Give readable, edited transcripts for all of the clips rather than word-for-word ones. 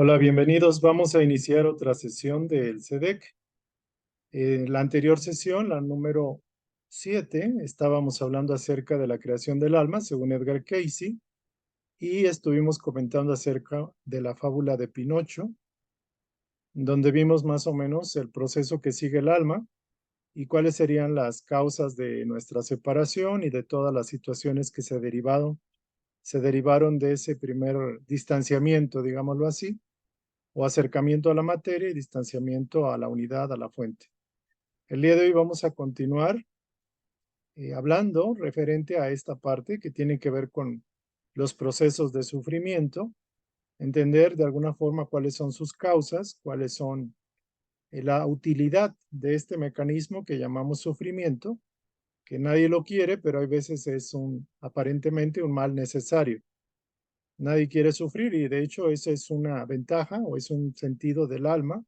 Hola, bienvenidos. Vamos a iniciar otra sesión del CEDEC. La anterior sesión, la número 7, estábamos hablando acerca de la creación del alma, según Edgar Cayce, y estuvimos comentando acerca de la fábula de Pinocho, donde vimos más o menos el proceso que sigue el alma y cuáles serían las causas de nuestra separación y de todas las situaciones que se derivaron de ese primer distanciamiento, digámoslo así, o acercamiento a la materia y distanciamiento a la unidad, a la fuente. El día de hoy vamos a continuar hablando referente a esta parte que tiene que ver con los procesos de sufrimiento, entender de alguna forma cuáles son sus causas, cuáles son la utilidad de este mecanismo que llamamos sufrimiento, que nadie lo quiere, pero hay veces es aparentemente un mal necesario. Nadie quiere sufrir y de hecho esa es una ventaja o es un sentido del alma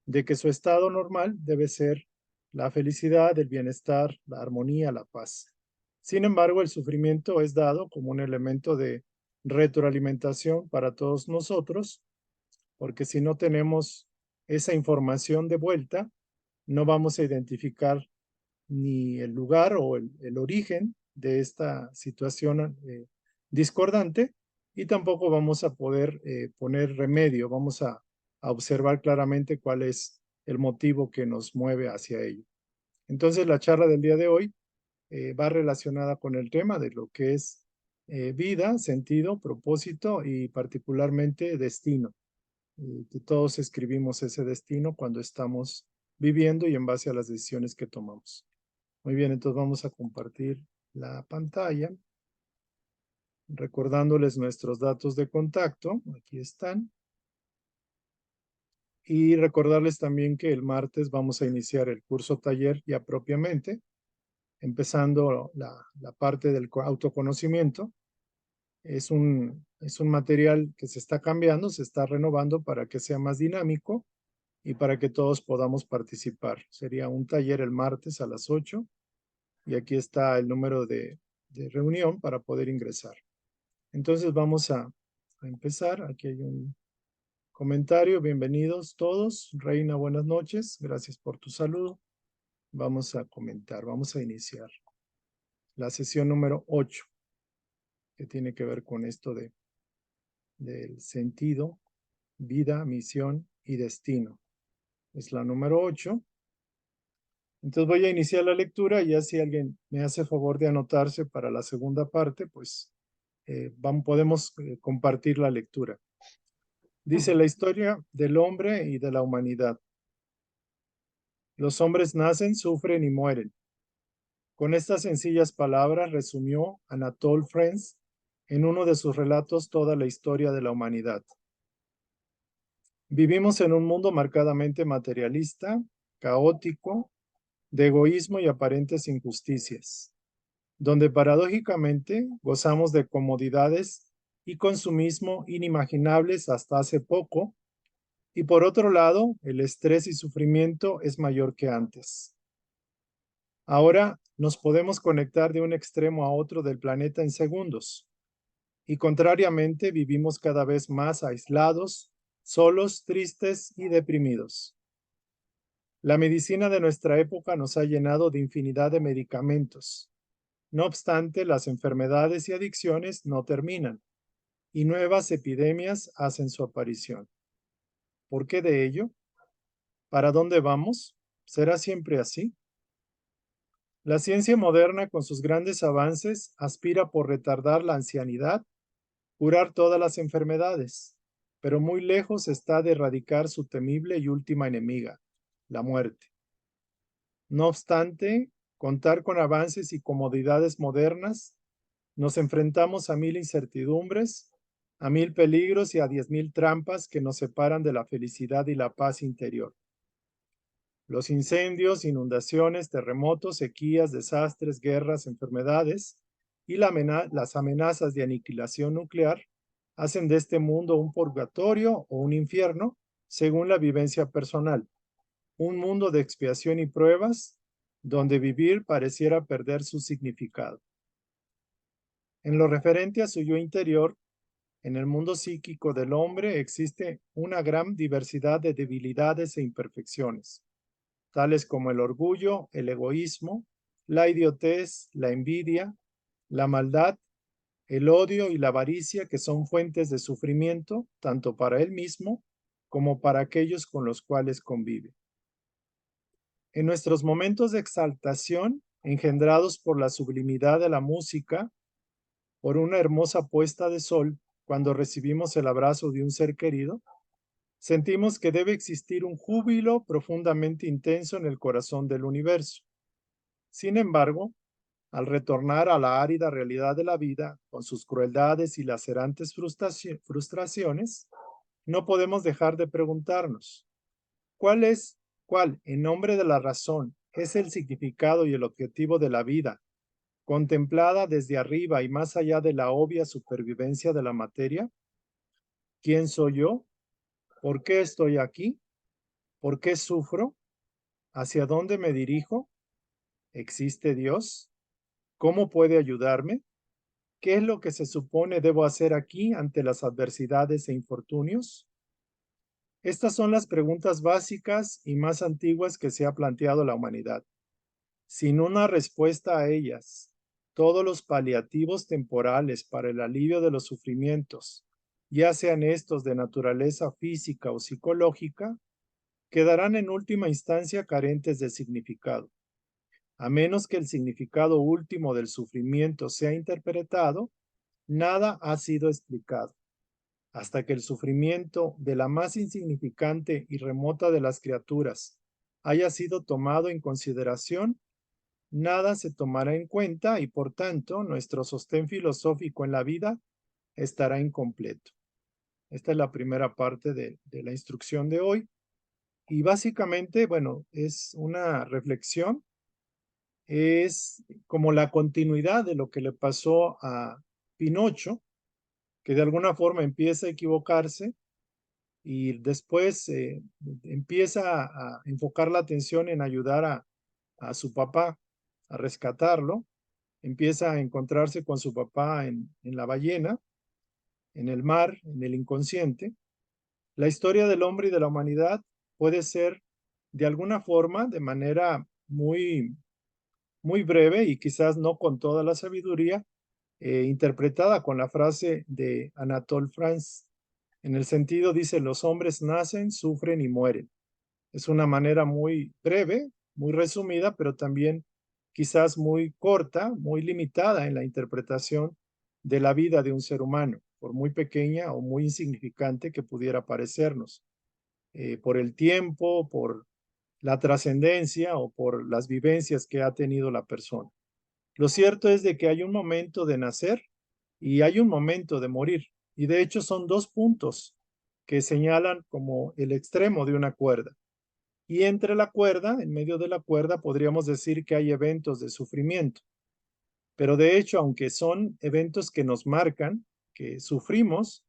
de que su estado normal debe ser la felicidad, el bienestar, la armonía, la paz. Sin embargo, el sufrimiento es dado como un elemento de retroalimentación para todos nosotros, porque si no tenemos esa información de vuelta, no vamos a identificar ni el lugar o el origen de esta situación discordante y tampoco vamos a poder poner remedio, vamos a observar claramente cuál es el motivo que nos mueve hacia ello. Entonces la charla del día de hoy va relacionada con el tema de lo que es vida, sentido, propósito y particularmente destino. Que todos escribimos ese destino cuando estamos viviendo y en base a las decisiones que tomamos. Muy bien, entonces vamos a compartir la pantalla, recordándoles nuestros datos de contacto, aquí están, y recordarles también que el martes vamos a iniciar el curso taller ya propiamente, empezando la parte del autoconocimiento. Es un material que se está cambiando, se está renovando para que sea más dinámico y para que todos podamos participar. Sería un taller el martes a las 8 y aquí está el número de reunión para poder ingresar. Entonces vamos a empezar. Aquí hay un comentario. Bienvenidos todos. Reina, buenas noches. Gracias por tu saludo. Vamos a comentar, vamos a iniciar la sesión número 8, que tiene que ver con esto del sentido, vida, misión y destino. Es la número 8. Entonces voy a iniciar la lectura y ya si alguien me hace favor de anotarse para la segunda parte, pues podemos compartir la lectura. Dice la historia del hombre y de la humanidad. Los hombres nacen, sufren y mueren. Con estas sencillas palabras resumió Anatole France en uno de sus relatos toda la historia de la humanidad. Vivimos en un mundo marcadamente materialista, caótico, de egoísmo y aparentes injusticias, donde paradójicamente gozamos de comodidades y consumismo inimaginables hasta hace poco, y por otro lado, el estrés y sufrimiento es mayor que antes. Ahora nos podemos conectar de un extremo a otro del planeta en segundos, y contrariamente vivimos cada vez más aislados, solos, tristes y deprimidos. La medicina de nuestra época nos ha llenado de infinidad de medicamentos. No obstante, las enfermedades y adicciones no terminan, y nuevas epidemias hacen su aparición. ¿Por qué de ello? ¿Para dónde vamos? ¿Será siempre así? La ciencia moderna, con sus grandes avances, aspira por retardar la ancianidad, curar todas las enfermedades, pero muy lejos está de erradicar su temible y última enemiga, la muerte. No obstante, contar con avances y comodidades modernas, nos enfrentamos a 1000 incertidumbres, a 1000 peligros y a 10,000 trampas que nos separan de la felicidad y la paz interior. Los incendios, inundaciones, terremotos, sequías, desastres, guerras, enfermedades y las amenazas de aniquilación nuclear hacen de este mundo un purgatorio o un infierno según la vivencia personal. Un mundo de expiación y pruebas donde vivir pareciera perder su significado. En lo referente a su yo interior, En el mundo psíquico del hombre existe una gran diversidad de debilidades e imperfecciones, tales como el orgullo, el egoísmo, la idiotez, la envidia, la maldad, el odio y la avaricia, que son fuentes de sufrimiento tanto para él mismo como para aquellos con los cuales convive. En nuestros momentos de exaltación, engendrados por la sublimidad de la música, por una hermosa puesta de sol, cuando recibimos el abrazo de un ser querido, sentimos que debe existir un júbilo profundamente intenso en el corazón del universo. Sin embargo, al retornar a la árida realidad de la vida, con sus crueldades y lacerantes frustraciones, no podemos dejar de preguntarnos, ¿cuál es, en nombre de la razón, es el significado y el objetivo de la vida, contemplada desde arriba y más allá de la obvia supervivencia de la materia? ¿Quién soy yo? ¿Por qué estoy aquí? ¿Por qué sufro? ¿Hacia dónde me dirijo? ¿Existe Dios? ¿Cómo puede ayudarme? ¿Qué es lo que se supone debo hacer aquí ante las adversidades e infortunios? Estas son las preguntas básicas y más antiguas que se ha planteado la humanidad. Sin una respuesta a ellas, todos los paliativos temporales para el alivio de los sufrimientos, ya sean estos de naturaleza física o psicológica, quedarán en última instancia carentes de significado. A menos que el significado último del sufrimiento sea interpretado, nada ha sido explicado. Hasta que el sufrimiento de la más insignificante y remota de las criaturas haya sido tomado en consideración, nada se tomará en cuenta y por tanto nuestro sostén filosófico en la vida estará incompleto. Esta es la primera parte de la instrucción de hoy y básicamente, bueno, es una reflexión, es como la continuidad de lo que le pasó a Pinocho, que de alguna forma empieza a equivocarse y después empieza a enfocar la atención en ayudar a su papá a rescatarlo, empieza a encontrarse con su papá en la ballena, en el mar, en el inconsciente. La historia del hombre y de la humanidad puede ser de alguna forma, de manera muy breve y quizás no con toda la sabiduría, interpretada con la frase de Anatole France. En el sentido, dice, los hombres nacen, sufren y mueren. Es una manera muy breve, muy resumida, pero también quizás muy corta, muy limitada en la interpretación de la vida de un ser humano, por muy pequeña o muy insignificante que pudiera parecernos, por el tiempo, por la trascendencia o por las vivencias que ha tenido la persona. Lo cierto es de que hay un momento de nacer y hay un momento de morir, y de hecho son dos puntos que señalan como el extremo de una cuerda. Y entre la cuerda, en medio de la cuerda, podríamos decir que hay eventos de sufrimiento. Pero de hecho, aunque son eventos que nos marcan, que sufrimos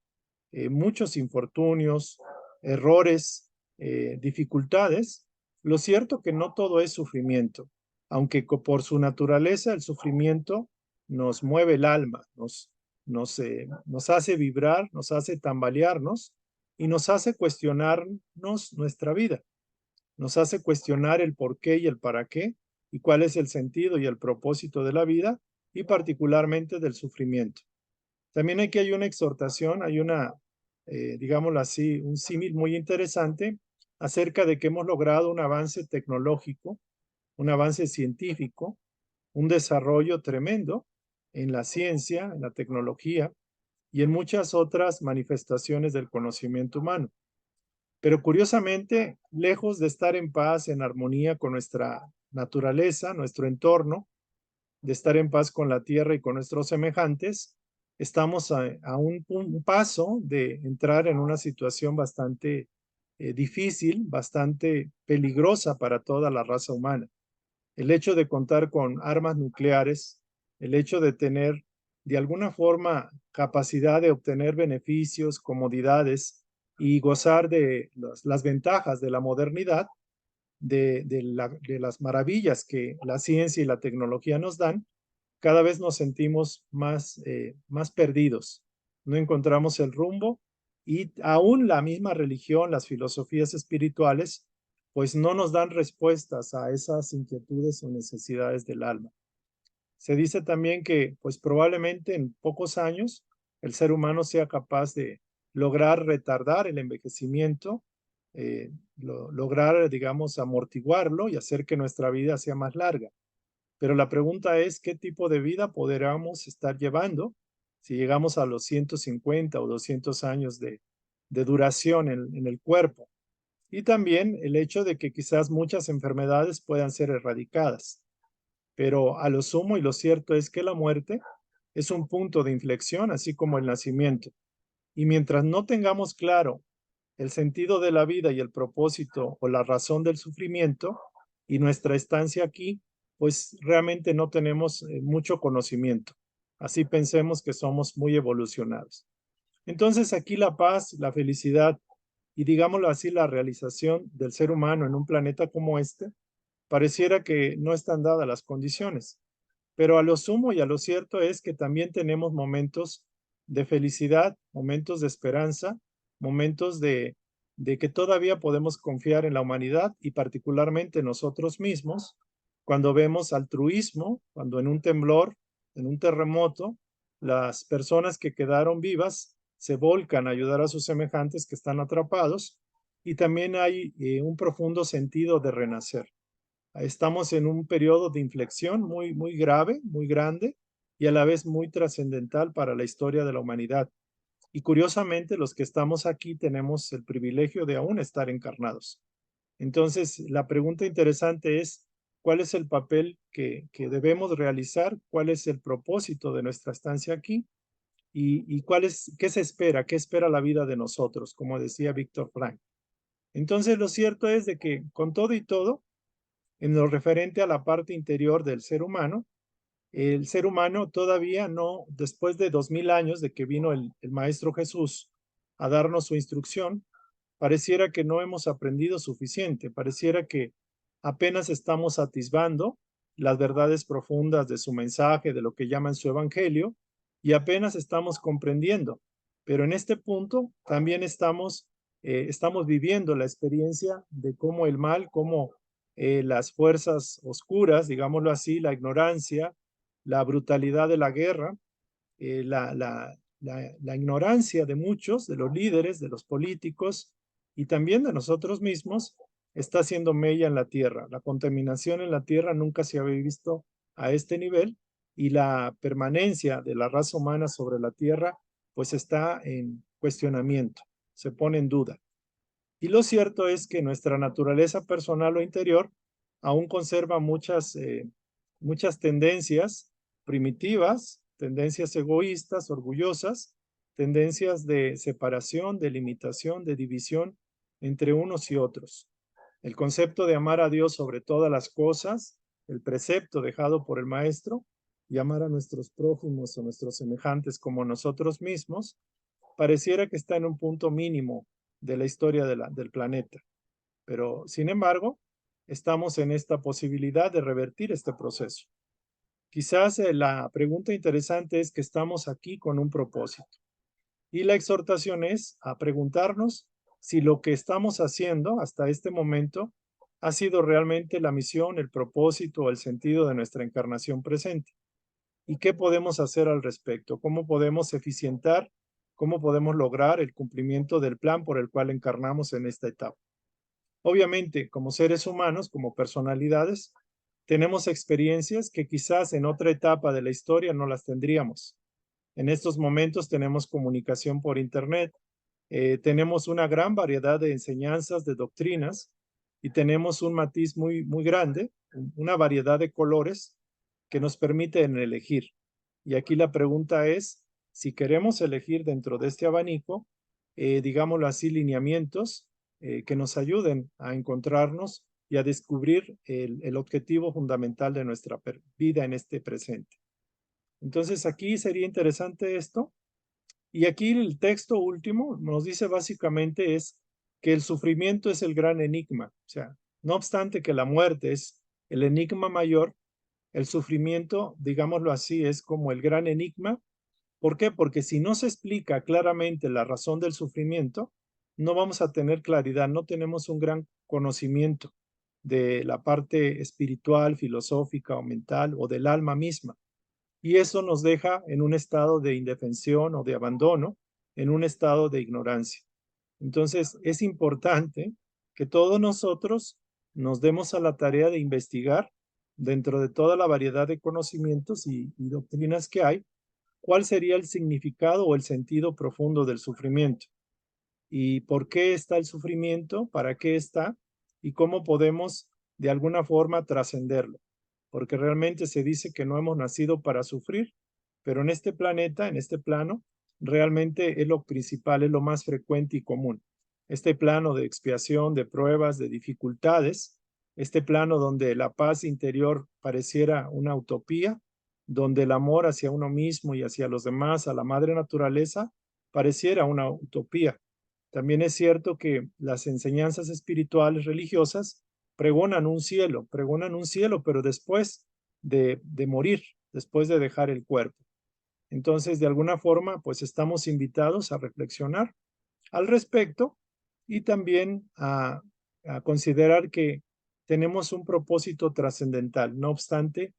muchos infortunios, errores, dificultades, lo cierto que no todo es sufrimiento, aunque por su naturaleza el sufrimiento nos mueve el alma, nos hace vibrar, nos hace tambalearnos y nos hace cuestionarnos nuestra vida. Nos hace cuestionar el por qué y el para qué, y cuál es el sentido y el propósito de la vida, y particularmente del sufrimiento. También aquí hay una exhortación, hay digámoslo así, un símil muy interesante acerca de que hemos logrado un avance tecnológico, un avance científico, un desarrollo tremendo en la ciencia, en la tecnología y en muchas otras manifestaciones del conocimiento humano. Pero curiosamente, lejos de estar en paz, en armonía con nuestra naturaleza, nuestro entorno, de estar en paz con la tierra y con nuestros semejantes, estamos a un paso de entrar en una situación bastante difícil, bastante peligrosa para toda la raza humana. El hecho de contar con armas nucleares, el hecho de tener de alguna forma capacidad de obtener beneficios, comodidades y gozar de las ventajas de la modernidad, de las maravillas que la ciencia y la tecnología nos dan, cada vez nos sentimos más perdidos. no encontramos el rumbo y aún la misma religión, las filosofías espirituales, pues no nos dan respuestas a esas inquietudes o necesidades del alma. Se dice también que pues probablemente en pocos años el ser humano sea capaz de lograr retardar el envejecimiento, lograr, digamos, amortiguarlo y hacer que nuestra vida sea más larga. Pero la pregunta es, ¿qué tipo de vida podríamos estar llevando si llegamos a los 150 o 200 años de duración en el cuerpo? Y también el hecho de que quizás muchas enfermedades puedan ser erradicadas. Pero a lo sumo y lo cierto es que la muerte es un punto de inflexión, así como el nacimiento. Y mientras no tengamos claro el sentido de la vida y el propósito o la razón del sufrimiento y nuestra estancia aquí, pues realmente no tenemos mucho conocimiento. Así pensemos que somos muy evolucionados. Entonces aquí la paz, la felicidad y digámoslo así, la realización del ser humano en un planeta como este, pareciera que no están dadas las condiciones. Pero a lo sumo y a lo cierto es que también tenemos momentos de felicidad, momentos de esperanza, momentos de que todavía podemos confiar en la humanidad y particularmente en nosotros mismos, cuando vemos altruismo, cuando en un temblor, en un terremoto, las personas que quedaron vivas se volcan a ayudar a sus semejantes que están atrapados y también hay un profundo sentido de renacer. Estamos en un periodo de inflexión muy grave, muy grande y a la vez muy trascendental para la historia de la humanidad. Y curiosamente, los que estamos aquí tenemos el privilegio de aún estar encarnados. Entonces, la pregunta interesante es, ¿cuál es el papel que debemos realizar? ¿Cuál es el propósito de nuestra estancia aquí? ¿Y qué se espera? ¿Qué espera la vida de nosotros? Como decía Víctor Frank. Entonces, lo cierto es de que con todo y todo, en lo referente a la parte interior del ser humano, el ser humano todavía no, después de 2000 años de que vino el Maestro Jesús a darnos su instrucción, pareciera que no hemos aprendido suficiente, pareciera que apenas estamos atisbando las verdades profundas de su mensaje, de lo que llaman su evangelio, y apenas estamos comprendiendo. Pero en este punto también estamos viviendo la experiencia de cómo el mal, cómo las fuerzas oscuras, digámoslo así, la ignorancia, la brutalidad de la guerra, la ignorancia de muchos, de los líderes, de los políticos y también de nosotros mismos, está haciendo mella en la tierra. La contaminación en la tierra nunca se había visto a este nivel y la permanencia de la raza humana sobre la tierra pues está en cuestionamiento, se pone en duda. Y lo cierto es que nuestra naturaleza personal o interior aún conserva muchas tendencias primitivas, tendencias egoístas, orgullosas, tendencias de separación, de limitación, de división entre unos y otros. El concepto de amar a Dios sobre todas las cosas, el precepto dejado por el Maestro, y amar a nuestros prójimos o nuestros semejantes como nosotros mismos, pareciera que está en un punto mínimo de la historia del planeta. Pero, sin embargo, estamos en esta posibilidad de revertir este proceso. Quizás la pregunta interesante es que estamos aquí con un propósito. Y la exhortación es a preguntarnos si lo que estamos haciendo hasta este momento ha sido realmente la misión, el propósito o el sentido de nuestra encarnación presente. ¿Y qué podemos hacer al respecto? ¿Cómo podemos eficientar? ¿Cómo podemos lograr el cumplimiento del plan por el cual encarnamos en esta etapa? Obviamente, como seres humanos, como personalidades, tenemos experiencias que quizás en otra etapa de la historia no las tendríamos. En estos momentos tenemos comunicación por Internet, tenemos una gran variedad de enseñanzas, de doctrinas, y tenemos un matiz muy grande, una variedad de colores que nos permiten elegir. Y aquí la pregunta es, si queremos elegir dentro de este abanico, digámoslo así, lineamientos que nos ayuden a encontrarnos y a descubrir el objetivo fundamental de nuestra vida en este presente. Entonces aquí sería interesante esto. Y aquí el texto último nos dice básicamente es que el sufrimiento es el gran enigma. O sea, no obstante que la muerte es el enigma mayor, el sufrimiento, digámoslo así, es como el gran enigma ¿Por qué? Porque si no se explica claramente la razón del sufrimiento, no vamos a tener claridad, no tenemos un gran conocimiento de la parte espiritual, filosófica o mental o del alma misma. Y eso nos deja en un estado de indefensión o de abandono, en un estado de ignorancia. Entonces, es importante que todos nosotros nos demos a la tarea de investigar dentro de toda la variedad de conocimientos y doctrinas que hay, cuál sería el significado o el sentido profundo del sufrimiento y por qué está el sufrimiento, para qué está y cómo podemos de alguna forma trascenderlo. Porque realmente se dice que no hemos nacido para sufrir, pero en este planeta, en este plano, realmente es lo principal, es lo más frecuente y común. Este plano de expiación, de pruebas, de dificultades, este plano donde la paz interior pareciera una utopía, donde el amor hacia uno mismo y hacia los demás, a la madre naturaleza, pareciera una utopía. También es cierto que las enseñanzas espirituales religiosas pregonan un cielo, pero después de morir, después de dejar el cuerpo. Entonces, de alguna forma, pues estamos invitados a reflexionar al respecto y también a considerar que tenemos un propósito trascendental. No obstante,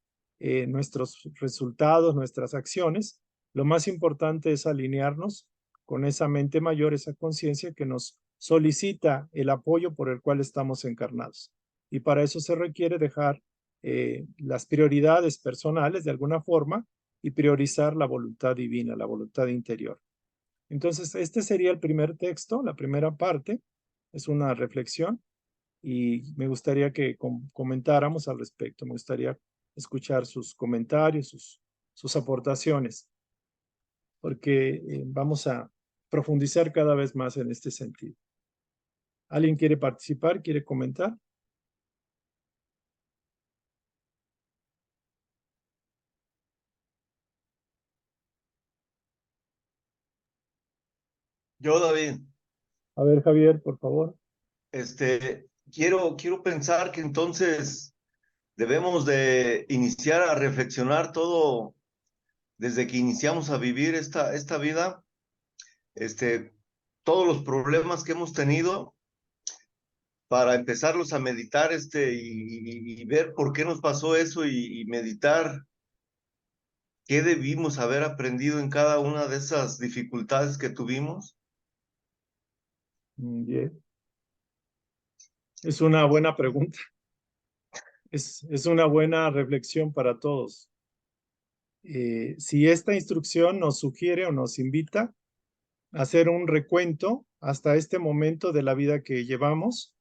nuestros resultados, nuestras acciones, lo más importante es alinearnos con esa mente mayor, esa conciencia que nos solicita el apoyo por el cual estamos encarnados. Y para eso se requiere dejar las prioridades personales de alguna forma y priorizar la voluntad divina, la voluntad interior. Entonces, este sería el primer texto, la primera parte, es una reflexión y me gustaría que comentáramos al respecto, me gustaría escuchar sus comentarios, sus aportaciones, porque vamos a profundizar cada vez más en este sentido. ¿Alguien quiere participar? ¿Quiere comentar? Yo, David, A ver, Javier, por favor. quiero pensar que entonces debemos de iniciar a reflexionar todo desde que iniciamos a vivir esta vida, este, todos los problemas que hemos tenido para empezarlos a meditar, y ver por qué nos pasó eso y meditar qué debimos haber aprendido en cada una de esas dificultades que tuvimos. Bien. Es una buena pregunta, es una buena reflexión para todos. Si esta instrucción nos sugiere o nos invita a hacer un recuento hasta este momento de la vida que llevamos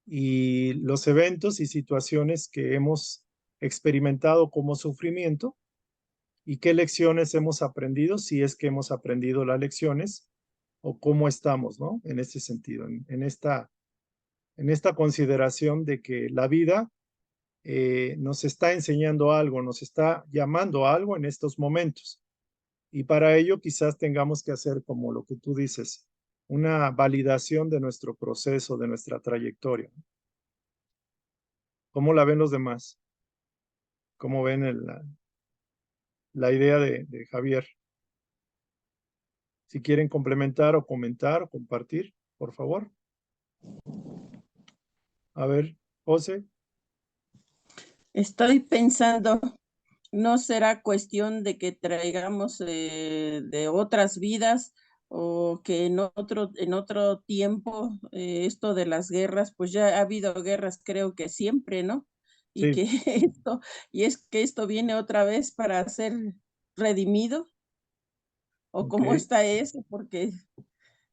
y los eventos y situaciones que hemos experimentado como sufrimiento y qué lecciones hemos aprendido, si es que hemos aprendido las lecciones o cómo estamos, ¿no? En este sentido, en esta consideración de que la vida nos está enseñando algo, nos está llamando a algo en estos momentos. Y para ello quizás tengamos que hacer como lo que tú dices, una validación de nuestro proceso, de nuestra trayectoria. ¿Cómo la ven los demás? ¿Cómo ven la idea de Javier? Si quieren complementar o comentar o compartir, por favor. A ver, José. Estoy pensando, ¿no será cuestión de que traigamos de otras vidas o que en otro tiempo esto de las guerras, pues ya ha habido guerras creo que siempre, ¿no? Y que Sí, y es que esto viene otra vez para ser redimido, o ok, cómo está eso, porque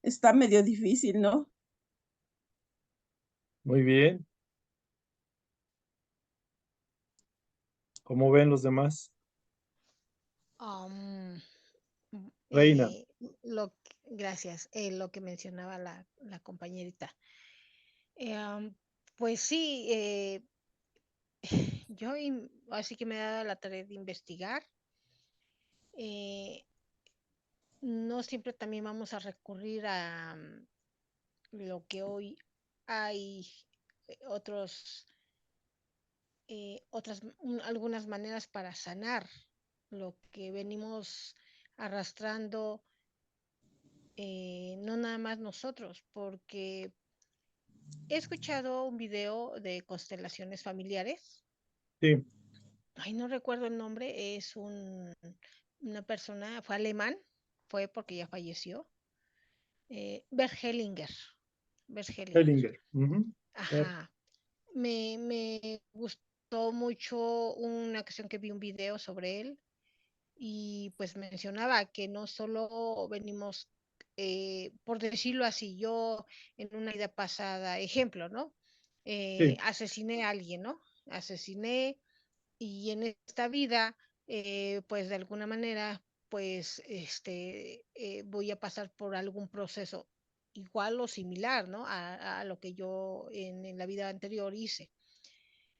está medio difícil, ¿no? muy bien. ¿Cómo ven los demás? Am, Reina. gracias, lo que mencionaba la compañerita. Am, pues sí, así que me he dado la tarea de investigar. eh, no siempre también vamos a recurrir a lo que hoy hay, otros, algunas maneras para sanar lo que venimos arrastrando, no nada más nosotros, porque he escuchado un video de constelaciones familiares. Sí, Ay, no recuerdo el nombre, es una persona, fue alemán, fue porque ya falleció, Bert Hellinger. Bert Hellinger. Hellinger. Ujú. Claro. Ajá. Me gustó mucho una ocasión que vi un video sobre él y pues mencionaba que no solo venimos, por decirlo así, yo en una vida pasada, ejemplo, ¿no? Sí, Asesiné a alguien, ¿no? Asesiné y en esta vida, pues de alguna manera, pues voy a pasar por algún proceso igual o similar, ¿no? A lo que yo en la vida anterior hice.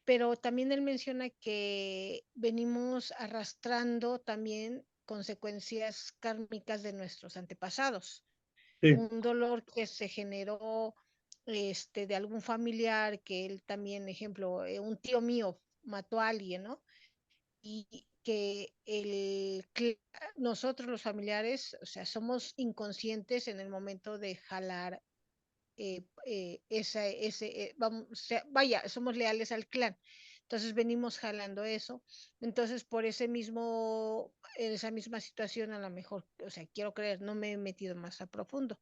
Pero también él menciona que venimos arrastrando también consecuencias kármicas de nuestros antepasados. sí, Un dolor que se generó de algún familiar que él también, ejemplo, un tío mío mató a alguien, ¿no? Y que nosotros los familiares, o sea, somos inconscientes en el momento de jalar vamos, o sea, vaya, somos leales al clan. Entonces venimos jalando eso. Entonces, por ese mismo, en esa misma situación, a lo mejor, o sea, quiero creer, no me he metido más a profundo,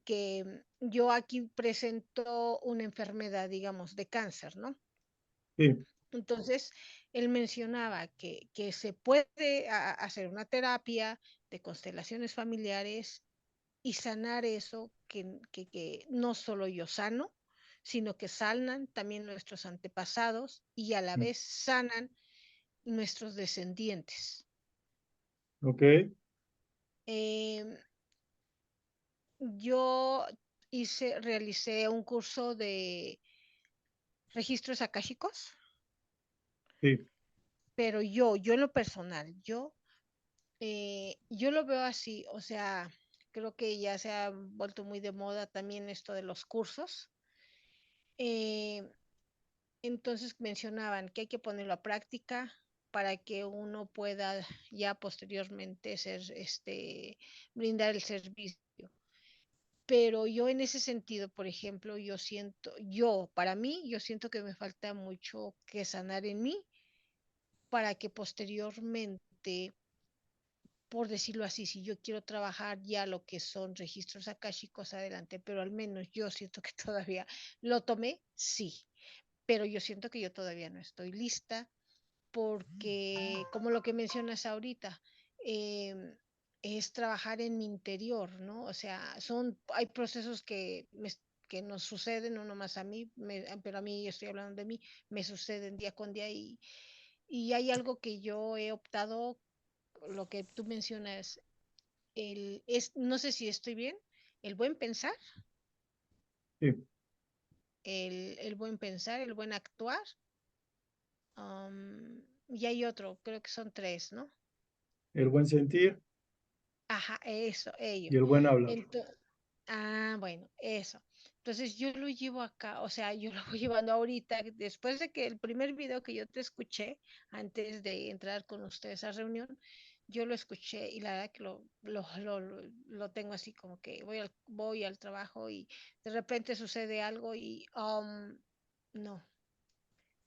que yo aquí presento una enfermedad, digamos, de cáncer, ¿no? sí. Entonces, él mencionaba que se puede hacer una terapia de constelaciones familiares y sanar eso que no solo yo sano, sino que sanan también nuestros antepasados y a la vez sanan nuestros descendientes. Ok. Eh, yo realicé un curso de registros akáshicos, Sí. pero yo en lo personal, yo lo veo así, o sea, creo que ya se ha vuelto muy de moda también esto de los cursos. Eh, entonces mencionaban que hay que ponerlo a práctica para que uno pueda ya posteriormente brindar el servicio. Pero yo en ese sentido, por ejemplo, para mí, yo siento que me falta mucho que sanar en mí para que posteriormente, por decirlo así, si yo quiero trabajar ya lo que son registros akáshicos adelante, pero al menos yo siento que todavía lo tomé, sí, pero yo siento que yo todavía no estoy lista porque, como lo que mencionas ahorita, es trabajar en mi interior, ¿no? O sea, hay procesos que nos suceden, no nomás a mí, pero a mí, yo estoy hablando de mí, me suceden día con día y hay algo que yo he optado, lo que tú mencionas, no sé si estoy bien, el buen pensar, Sí. el buen pensar, el buen actuar, y hay otro, creo que son tres, ¿no? El buen sentir Ajá, eso, ello. y el buen hablar. Bueno, eso. Entonces yo lo llevo acá, o sea, yo lo voy llevando ahorita, después de que el primer video que yo te escuché, antes de entrar con ustedes a reunión, yo lo escuché y la verdad que lo tengo así como que voy al trabajo y de repente sucede algo y no,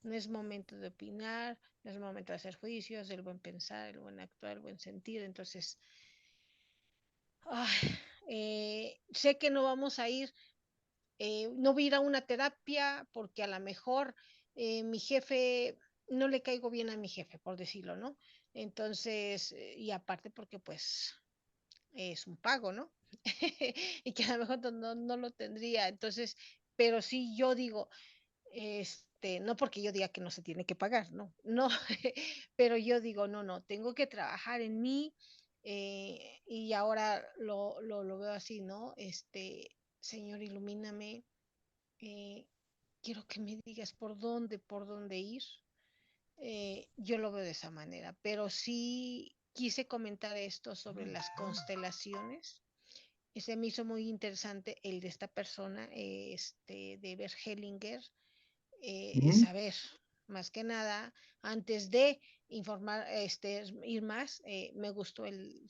no es momento de opinar, no es momento de hacer juicios, el buen pensar, el buen actuar, el buen sentir. Entonces, ay, sé que no vamos a ir, no voy a ir a una terapia porque a lo mejor mi jefe, no le caigo bien a mi jefe, por decirlo, ¿no? Entonces, y aparte porque pues es un pago, ¿no? Y que a lo mejor no lo tendría. Entonces, pero sí yo digo, no porque yo diga que no se tiene que pagar, no, no, pero yo digo, no, tengo que trabajar en mí, y ahora lo veo así, ¿no? Señor, ilumíname, eh, quiero que me digas por dónde ir. Yo lo veo de esa manera, pero sí quise comentar esto sobre las constelaciones. Ese me hizo muy interesante el de esta persona, de Bert Hellinger, Ujú. saber, más que nada, antes de informar, ir más, me gustó el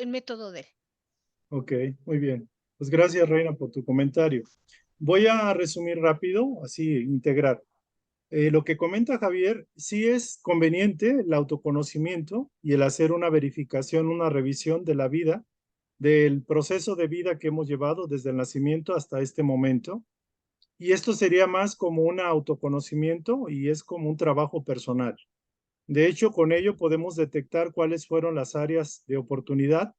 método de él. Ok, muy bien. Pues gracias, Reina, por tu comentario. Voy a resumir rápido, así integrar. Lo que comenta Javier, sí es conveniente el autoconocimiento y el hacer una verificación, una revisión de la vida, del proceso de vida que hemos llevado desde el nacimiento hasta este momento. Y esto sería más como un autoconocimiento y es como un trabajo personal. De hecho, con ello podemos detectar cuáles fueron las áreas de oportunidad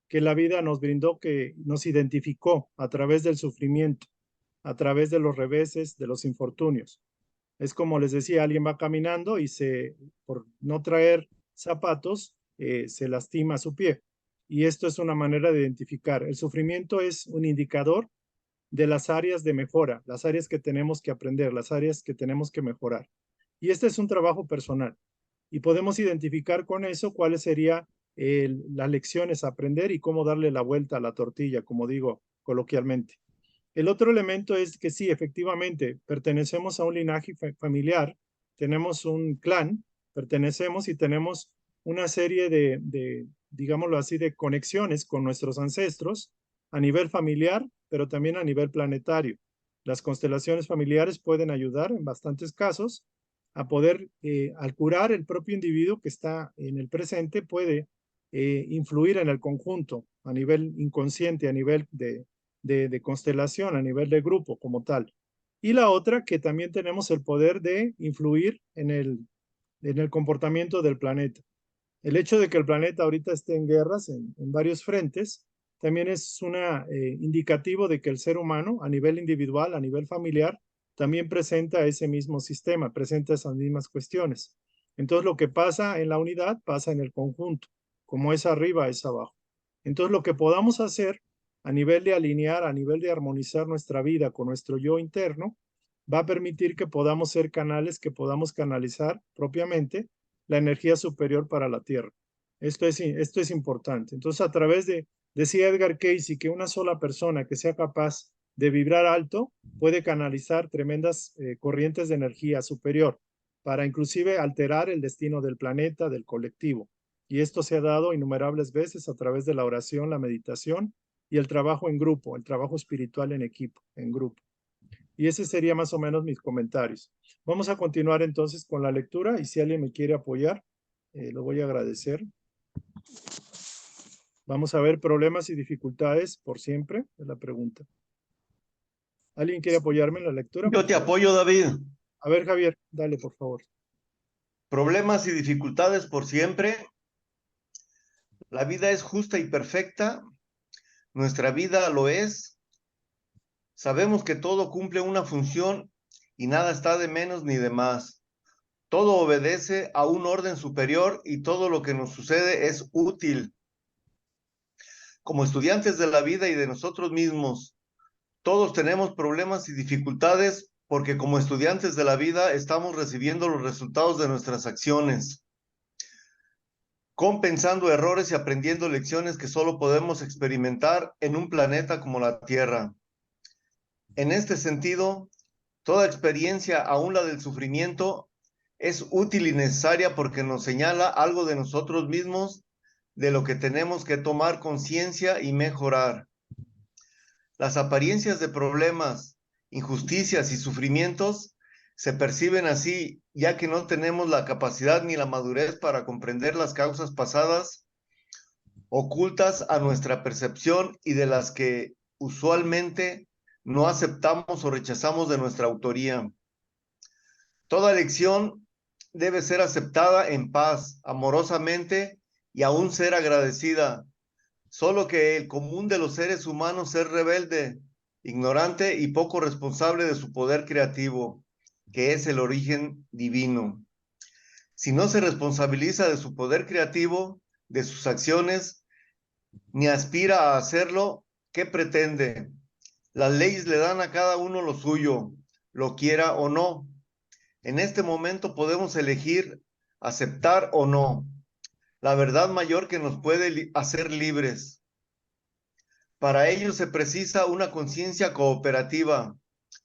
que la vida nos brindó, que nos identificó a través del sufrimiento, a través de los reveses, de los infortunios. Es como les decía, alguien va caminando y por no traer zapatos, se lastima su pie. Y esto es una manera de identificar. El sufrimiento es un indicador de las áreas de mejora, las áreas que tenemos que aprender, las áreas que tenemos que mejorar. Y este es un trabajo personal. Y podemos identificar con eso cuáles serían las lecciones a aprender y cómo darle la vuelta a la tortilla, como digo coloquialmente. El otro elemento es que sí, efectivamente, pertenecemos a un linaje familiar, tenemos un clan, pertenecemos y tenemos una serie digámoslo así, de conexiones con nuestros ancestros a nivel familiar, pero también a nivel planetario. Las constelaciones familiares pueden ayudar en bastantes casos a poder, al curar el propio individuo que está en el presente, puede influir en el conjunto a nivel inconsciente, a nivel de constelación, a nivel de grupo como tal. Y la otra, que también tenemos el poder de influir en el comportamiento del planeta. El hecho de que el planeta ahorita esté en guerras en varios frentes, también es un indicativo de que el ser humano, a nivel individual, a nivel familiar, también presenta ese mismo sistema, presenta esas mismas cuestiones. Entonces, lo que pasa en la unidad pasa en el conjunto, como es arriba, es abajo. Entonces, lo que podamos hacer a nivel de alinear, a nivel de armonizar nuestra vida con nuestro yo interno, va a permitir que podamos ser canales, que podamos canalizar propiamente la energía superior para la Tierra. Esto es importante. Entonces, a través decía Edgar Cayce, que una sola persona que sea capaz de vibrar alto puede canalizar tremendas corrientes de energía superior para inclusive alterar el destino del planeta, del colectivo. Y esto se ha dado innumerables veces a través de la oración, la meditación y el trabajo en grupo, el trabajo espiritual en equipo, en grupo. Y ese sería más o menos mis comentarios. Vamos a continuar entonces con la lectura y si alguien me quiere apoyar, lo voy a agradecer. Vamos a ver problemas y dificultades por siempre, es la pregunta. ¿Alguien quiere apoyarme en la lectura? Yo te apoyo, David. A ver, Javier, dale, por favor. Problemas y dificultades por siempre. La vida es justa y perfecta. Nuestra vida lo es. Sabemos que todo cumple una función y nada está de menos ni de más. Todo obedece a un orden superior y todo lo que nos sucede es útil. Como estudiantes de la vida y de nosotros mismos, todos tenemos problemas y dificultades porque como estudiantes de la vida estamos recibiendo los resultados de nuestras acciones, compensando errores y aprendiendo lecciones que solo podemos experimentar en un planeta como la Tierra. En este sentido, toda experiencia, aun la del sufrimiento, es útil y necesaria porque nos señala algo de nosotros mismos, de lo que tenemos que tomar conciencia y mejorar. Las apariencias de problemas, injusticias y sufrimientos se perciben así, ya que no tenemos la capacidad ni la madurez para comprender las causas pasadas ocultas a nuestra percepción y de las que usualmente no aceptamos o rechazamos de nuestra autoría. Toda lección debe ser aceptada en paz, amorosamente y aún ser agradecida. Solo que el común de los seres humanos es rebelde, ignorante y poco responsable de su poder creativo, que es el origen divino. Si no se responsabiliza de su poder creativo, de sus acciones, ni aspira a hacerlo, ¿qué pretende? Las leyes le dan a cada uno lo suyo, lo quiera o no. En este momento podemos elegir aceptar o no la verdad mayor que nos puede hacer libres. Para ello se precisa una conciencia cooperativa,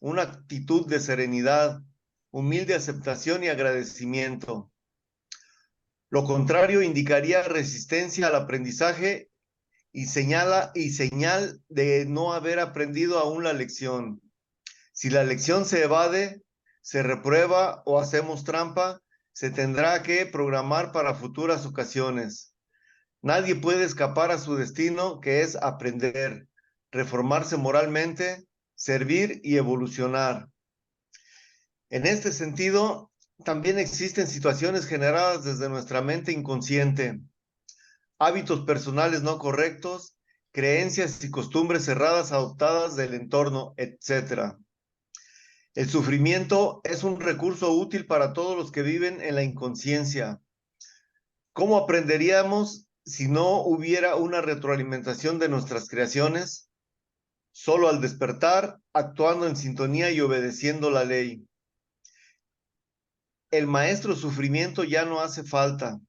una actitud de serenidad, humilde aceptación y agradecimiento. Lo contrario indicaría resistencia al aprendizaje y señal de no haber aprendido aún la lección. Si la lección se evade, se reprueba o hacemos trampa, se tendrá que programar para futuras ocasiones. Nadie puede escapar a su destino, que es aprender, reformarse moralmente, servir y evolucionar. En este sentido, también existen situaciones generadas desde nuestra mente inconsciente, hábitos personales no correctos, creencias y costumbres erradas adoptadas del entorno, etc. El sufrimiento es un recurso útil para todos los que viven en la inconsciencia. ¿Cómo aprenderíamos si no hubiera una retroalimentación de nuestras creaciones? Solo al despertar, actuando en sintonía y obedeciendo la ley. El maestro sufrimiento ya no hace falta.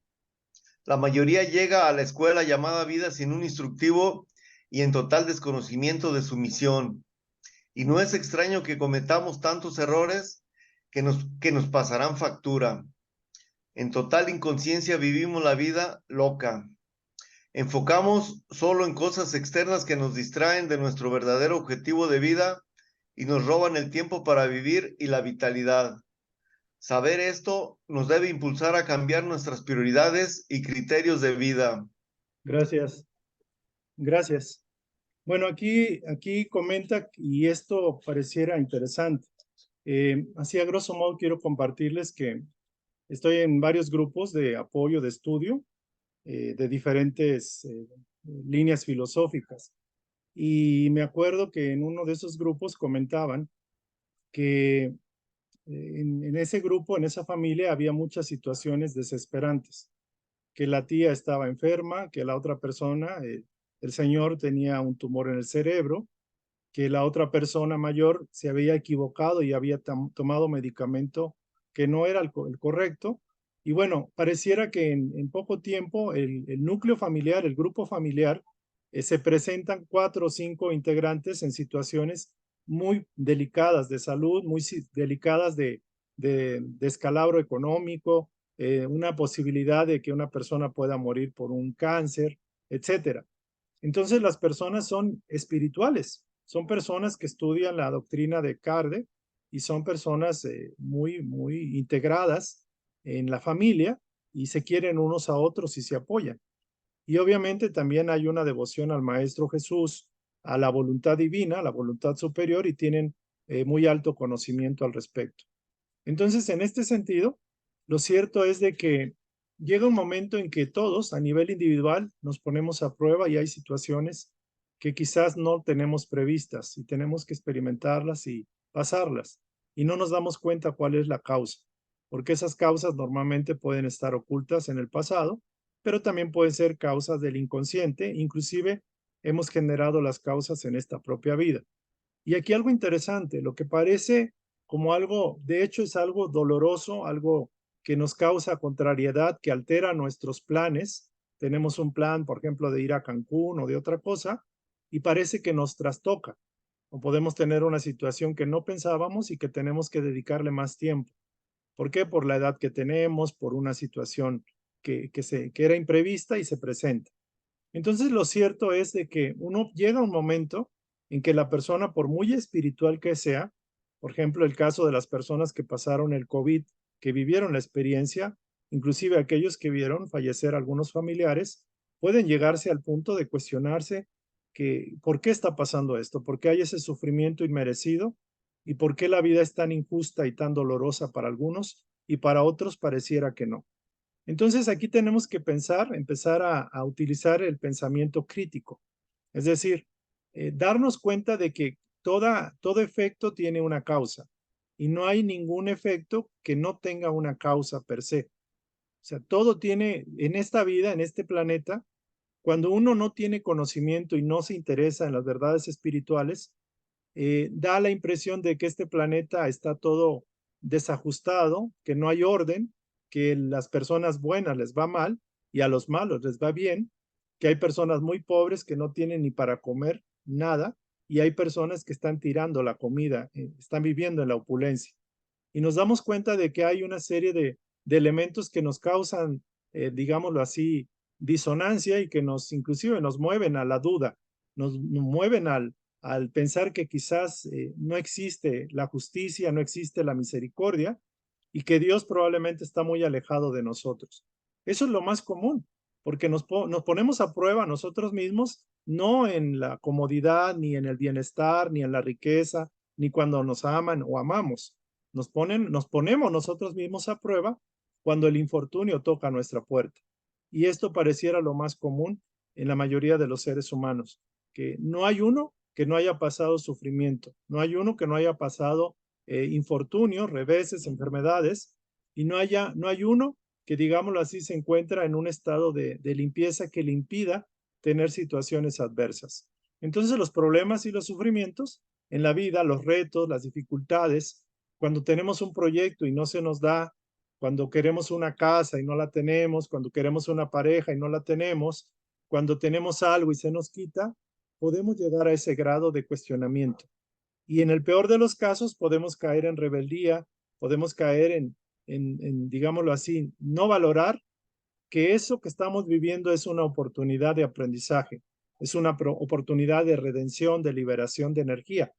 La mayoría llega a la escuela llamada vida sin un instructivo y en total desconocimiento de su misión. Y no es extraño que cometamos tantos errores que nos pasarán factura. En total inconsciencia vivimos la vida loca. Enfocamos solo en cosas externas que nos distraen de nuestro verdadero objetivo de vida y nos roban el tiempo para vivir y la vitalidad. Saber esto nos debe impulsar a cambiar nuestras prioridades y criterios de vida. Gracias. Gracias. Bueno, aquí comenta, y esto pareciera interesante. Así a grosso modo quiero compartirles que estoy en varios grupos de apoyo de estudio de diferentes líneas filosóficas. Y me acuerdo que en uno de esos grupos comentaban que en ese grupo, en esa familia, había muchas situaciones desesperantes, que la tía estaba enferma, que la otra persona, el señor tenía un tumor en el cerebro, que la otra persona mayor se había equivocado y había tomado medicamento que no era el correcto. Y bueno, pareciera que en poco tiempo el núcleo familiar, el grupo familiar, se presentan 4 o 5 integrantes en situaciones muy delicadas de salud, muy delicadas de descalabro económico, una posibilidad de que una persona pueda morir por un cáncer, etcétera. Entonces las personas son espirituales, son personas que estudian la doctrina de Kardec y son personas muy integradas en la familia y se quieren unos a otros y se apoyan. Y obviamente también hay una devoción al Maestro Jesús, a la voluntad divina, a la voluntad superior y tienen muy alto conocimiento al respecto. Entonces, en este sentido, lo cierto es de que llega un momento en que todos a nivel individual nos ponemos a prueba y hay situaciones que quizás no tenemos previstas y tenemos que experimentarlas y pasarlas y no nos damos cuenta cuál es la causa, porque esas causas normalmente pueden estar ocultas en el pasado, pero también pueden ser causas del inconsciente, inclusive hemos generado las causas en esta propia vida. Y aquí algo interesante, lo que parece como algo, de hecho es algo doloroso, algo que nos causa contrariedad, que altera nuestros planes. Tenemos un plan, por ejemplo, de ir a Cancún o de otra cosa, y parece que nos trastoca. O podemos tener una situación que no pensábamos y que tenemos que dedicarle más tiempo. ¿Por qué? Por la edad que tenemos, por una situación que era imprevista y se presenta. Entonces, lo cierto es de que uno llega a un momento en que la persona, por muy espiritual que sea, por ejemplo, el caso de las personas que pasaron el COVID, que vivieron la experiencia, inclusive aquellos que vieron fallecer algunos familiares, pueden llegarse al punto de cuestionarse que por qué está pasando esto, por qué hay ese sufrimiento inmerecido y por qué la vida es tan injusta y tan dolorosa para algunos y para otros pareciera que no. Entonces aquí tenemos que pensar, empezar a utilizar el pensamiento crítico, es decir, darnos cuenta de que todo efecto tiene una causa y no hay ningún efecto que no tenga una causa per se. O sea, todo tiene en esta vida, en este planeta, cuando uno no tiene conocimiento y no se interesa en las verdades espirituales, da la impresión de que este planeta está todo desajustado, que no hay orden, que las personas buenas les va mal y a los malos les va bien, que hay personas muy pobres que no tienen ni para comer nada y hay personas que están tirando la comida, están viviendo en la opulencia. Y nos damos cuenta de que hay una serie de elementos que nos causan, digámoslo así, disonancia y que inclusive nos mueven a la duda, nos mueven al pensar que quizás no existe la justicia, no existe la misericordia y que Dios probablemente está muy alejado de nosotros. Eso es lo más común, porque nos ponemos a prueba nosotros mismos, no en la comodidad, ni en el bienestar, ni en la riqueza, ni cuando nos aman o amamos. Nos ponemos nosotros mismos a prueba cuando el infortunio toca nuestra puerta. Y esto pareciera lo más común en la mayoría de los seres humanos, que no hay uno que no haya pasado sufrimiento, no hay uno que no haya pasado infortunios, reveses, enfermedades, y no hay uno que, digámoslo así, se encuentra en un estado de limpieza que le impida tener situaciones adversas. Entonces los problemas y los sufrimientos en la vida, los retos, las dificultades, cuando tenemos un proyecto y no se nos da, cuando queremos una casa y no la tenemos, cuando queremos una pareja y no la tenemos, cuando tenemos algo y se nos quita, podemos llegar a ese grado de cuestionamiento. Y en el peor de los casos podemos caer en rebeldía, podemos caer digámoslo así, no valorar que eso que estamos viviendo es una oportunidad de aprendizaje, es una oportunidad de redención, de liberación de energía.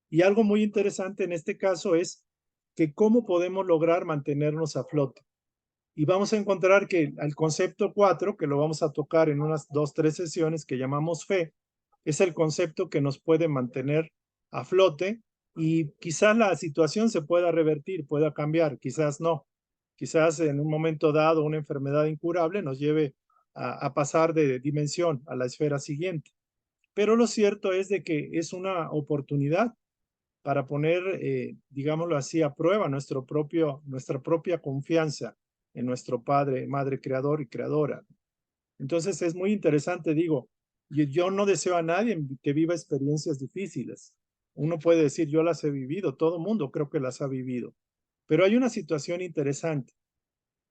Y algo muy interesante en este caso es que cómo podemos lograr mantenernos a flote. Y vamos a encontrar que el concepto 4, que lo vamos a tocar en unas 2-3 sesiones que llamamos fe, es el concepto que nos puede mantener a flote y quizás la situación se pueda revertir, pueda cambiar, quizás no. Quizás en un momento dado una enfermedad incurable nos lleve a pasar de dimensión a la esfera siguiente. Pero lo cierto es de que es una oportunidad para poner, digámoslo así, a prueba nuestra propia confianza en nuestro Padre, Madre Creador y Creadora. Entonces es muy interesante, digo, yo no deseo a nadie que viva experiencias difíciles. Uno puede decir, yo las he vivido, todo mundo creo que las ha vivido. Pero hay una situación interesante.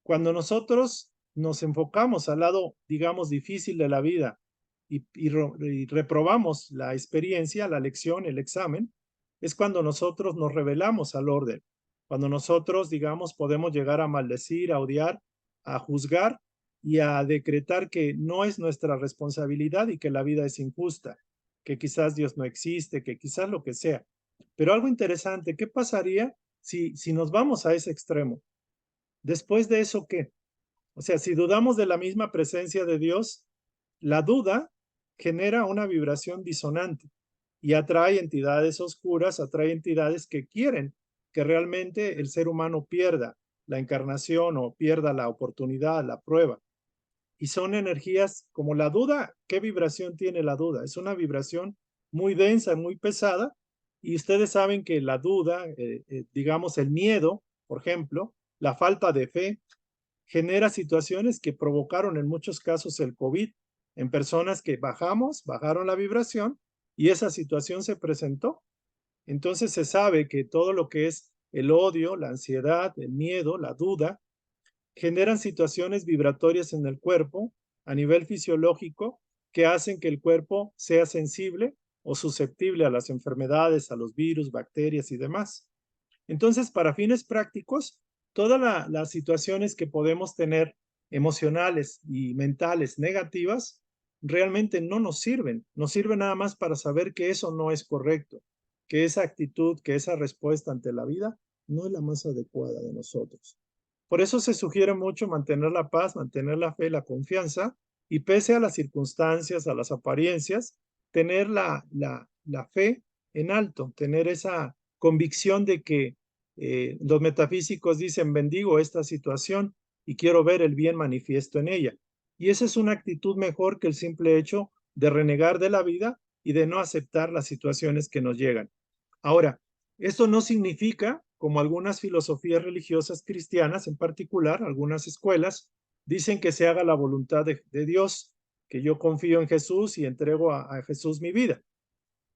Cuando nosotros nos enfocamos al lado, digamos, difícil de la vida y reprobamos la experiencia, la lección, el examen, es cuando nosotros nos rebelamos al orden, cuando nosotros, digamos, podemos llegar a maldecir, a odiar, a juzgar y a decretar que no es nuestra responsabilidad y que la vida es injusta, que quizás Dios no existe, que quizás lo que sea. Pero algo interesante, ¿qué pasaría si nos vamos a ese extremo? Después de eso, ¿qué? O sea, si dudamos de la misma presencia de Dios, la duda genera una vibración disonante y atrae entidades oscuras, atrae entidades que quieren que realmente el ser humano pierda la encarnación o pierda la oportunidad, la prueba. Y son energías como la duda. ¿Qué vibración tiene la duda? Es una vibración muy densa, muy pesada. Y ustedes saben que la duda, digamos el miedo, por ejemplo, la falta de fe, genera situaciones que provocaron en muchos casos el COVID en personas que bajaron la vibración y esa situación se presentó. Entonces se sabe que todo lo que es el odio, la ansiedad, el miedo, la duda, generan situaciones vibratorias en el cuerpo a nivel fisiológico que hacen que el cuerpo sea sensible o susceptible a las enfermedades, a los virus, bacterias y demás. Entonces, para fines prácticos, todas las situaciones que podemos tener emocionales y mentales negativas realmente no nos sirven. Nos sirve nada más para saber que eso no es correcto, que esa actitud, que esa respuesta ante la vida no es la más adecuada de nosotros. Por eso se sugiere mucho mantener la paz, mantener la fe, la confianza y pese a las circunstancias, a las apariencias, tener la fe en alto, tener esa convicción de que los metafísicos dicen bendigo esta situación y quiero ver el bien manifiesto en ella. Y esa es una actitud mejor que el simple hecho de renegar de la vida y de no aceptar las situaciones que nos llegan. Ahora, esto no significa, como algunas filosofías religiosas cristianas en particular, algunas escuelas, dicen que se haga la voluntad de Dios, que yo confío en Jesús y entrego a Jesús mi vida.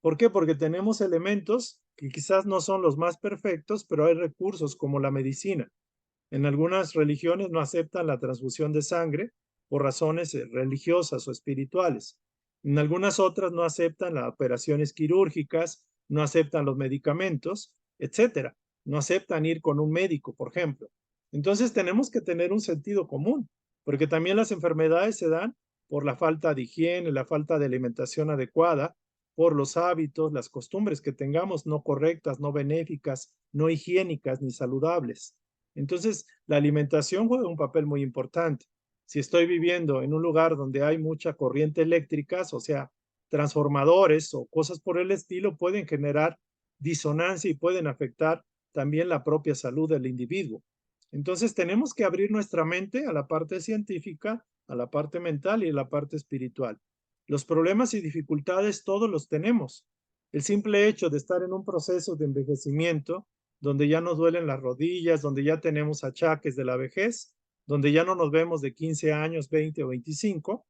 ¿Por qué? Porque tenemos elementos que quizás no son los más perfectos, pero hay recursos como la medicina. En algunas religiones no aceptan la transfusión de sangre por razones religiosas o espirituales. En algunas otras no aceptan las operaciones quirúrgicas, no aceptan los medicamentos, etcétera. No aceptan ir con un médico, por ejemplo. Entonces tenemos que tener un sentido común, porque también las enfermedades se dan por la falta de higiene, la falta de alimentación adecuada, por los hábitos, las costumbres que tengamos no correctas, no benéficas, no higiénicas ni saludables. Entonces, la alimentación juega un papel muy importante. Si estoy viviendo en un lugar donde hay mucha corriente eléctrica, o sea, transformadores o cosas por el estilo, pueden generar disonancia y pueden afectar también la propia salud del individuo. Entonces tenemos que abrir nuestra mente a la parte científica, a la parte mental y a la parte espiritual. Los problemas y dificultades todos los tenemos. El simple hecho de estar en un proceso de envejecimiento, donde ya nos duelen las rodillas, donde ya tenemos achaques de la vejez, donde ya no nos vemos de 15 años, 20 o 25,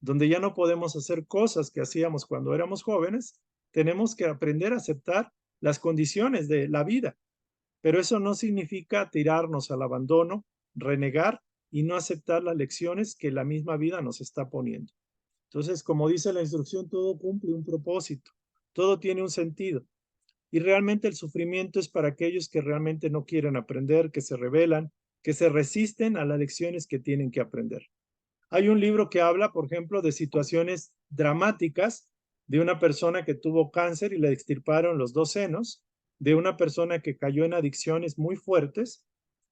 donde ya no podemos hacer cosas que hacíamos cuando éramos jóvenes, tenemos que aprender a aceptar las condiciones de la vida. Pero eso no significa tirarnos al abandono, renegar y no aceptar las lecciones que la misma vida nos está poniendo. Entonces, como dice la instrucción, todo cumple un propósito, todo tiene un sentido. Y realmente el sufrimiento es para aquellos que realmente no quieren aprender, que se rebelan, que se resisten a las lecciones que tienen que aprender. Hay un libro que habla, por ejemplo, de situaciones dramáticas de una persona que tuvo cáncer y le extirparon los 2 senos, de una persona que cayó en adicciones muy fuertes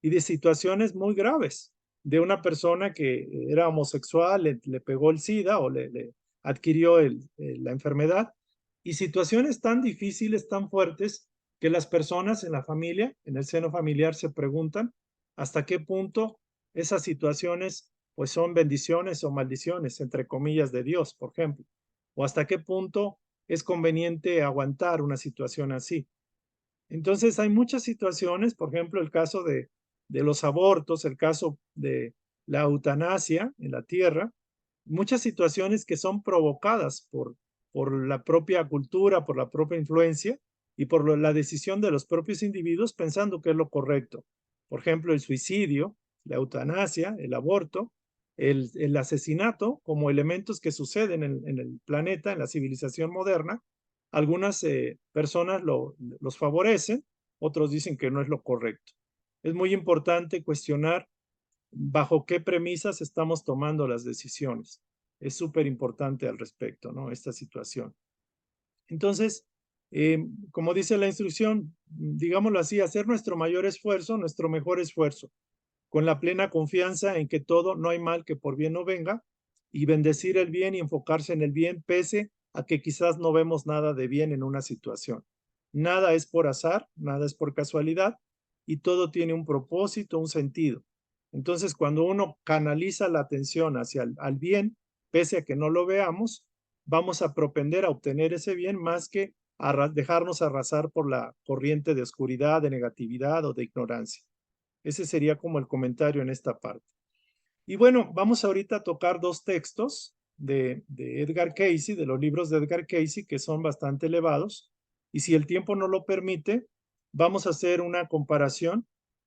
y de situaciones muy graves, de una persona que era homosexual, le pegó el SIDA o le adquirió la enfermedad, y situaciones tan difíciles, tan fuertes, que las personas en la familia, en el seno familiar, se preguntan hasta qué punto esas situaciones pues son bendiciones o maldiciones, entre comillas, de Dios, por ejemplo, o hasta qué punto es conveniente aguantar una situación así. Entonces hay muchas situaciones, por ejemplo, el caso de los abortos, el caso de la eutanasia en la tierra, muchas situaciones que son provocadas por la propia cultura, por la propia influencia y por la decisión de los propios individuos pensando que es lo correcto. Por ejemplo, el suicidio, la eutanasia, el aborto, el asesinato como elementos que suceden en el planeta, en la civilización moderna. Algunas personas los favorecen, otros dicen que no es lo correcto. Es muy importante cuestionar bajo qué premisas estamos tomando las decisiones. Es súper importante al respecto, ¿no? Esta situación. Entonces, como dice la instrucción, digámoslo así, hacer nuestro mayor esfuerzo, nuestro mejor esfuerzo, con la plena confianza en que todo, no hay mal que por bien no venga, y bendecir el bien y enfocarse en el bien, pese a que quizás no vemos nada de bien en una situación. Nada es por azar, nada es por casualidad, y todo tiene un propósito, un sentido. Entonces, cuando uno canaliza la atención hacia al bien, pese a que no lo veamos, vamos a propender a obtener ese bien más que a dejarnos arrasar por la corriente de oscuridad, de negatividad o de ignorancia. Ese sería como el comentario en esta parte. Y bueno, vamos ahorita a tocar 2 textos de Edgar Cayce, de los libros de Edgar Cayce, que son bastante elevados. Y si el tiempo no lo permite, vamos a hacer una comparación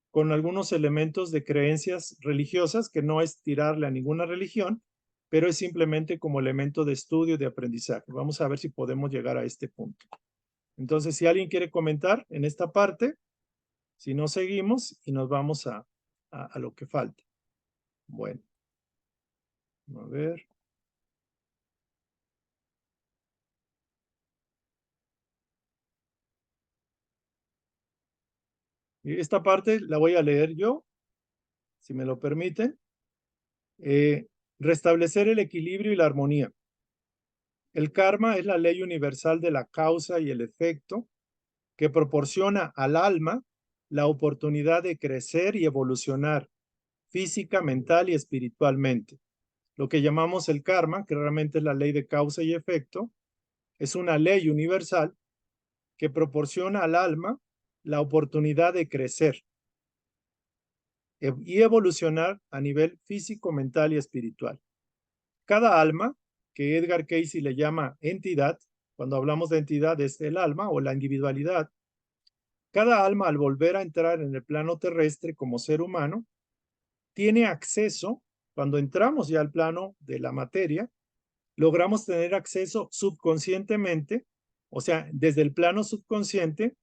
con algunos elementos de creencias religiosas, que no es tirarle a ninguna religión, pero es simplemente como elemento de estudio y de aprendizaje. Vamos a ver si podemos llegar a este punto. Entonces, si alguien quiere comentar en esta parte, si no, seguimos y nos vamos a lo que falta. Bueno, a ver. Esta parte la voy a leer yo, si me lo permiten. Restablecer el equilibrio y la armonía. El karma es la ley universal de la causa y el efecto que proporciona al alma la oportunidad de crecer y evolucionar física, mental y espiritualmente. Lo que llamamos el karma, que realmente es la ley de causa y efecto, es una ley universal que proporciona al alma la oportunidad de crecer y evolucionar a nivel físico, mental y espiritual. Cada alma, que Edgar Cayce le llama entidad, cuando hablamos de entidad es el alma o la individualidad, cada alma al volver a entrar en el plano terrestre como ser humano, tiene acceso, cuando entramos ya al plano de la materia, logramos tener acceso subconscientemente, o sea, desde el plano subconsciente,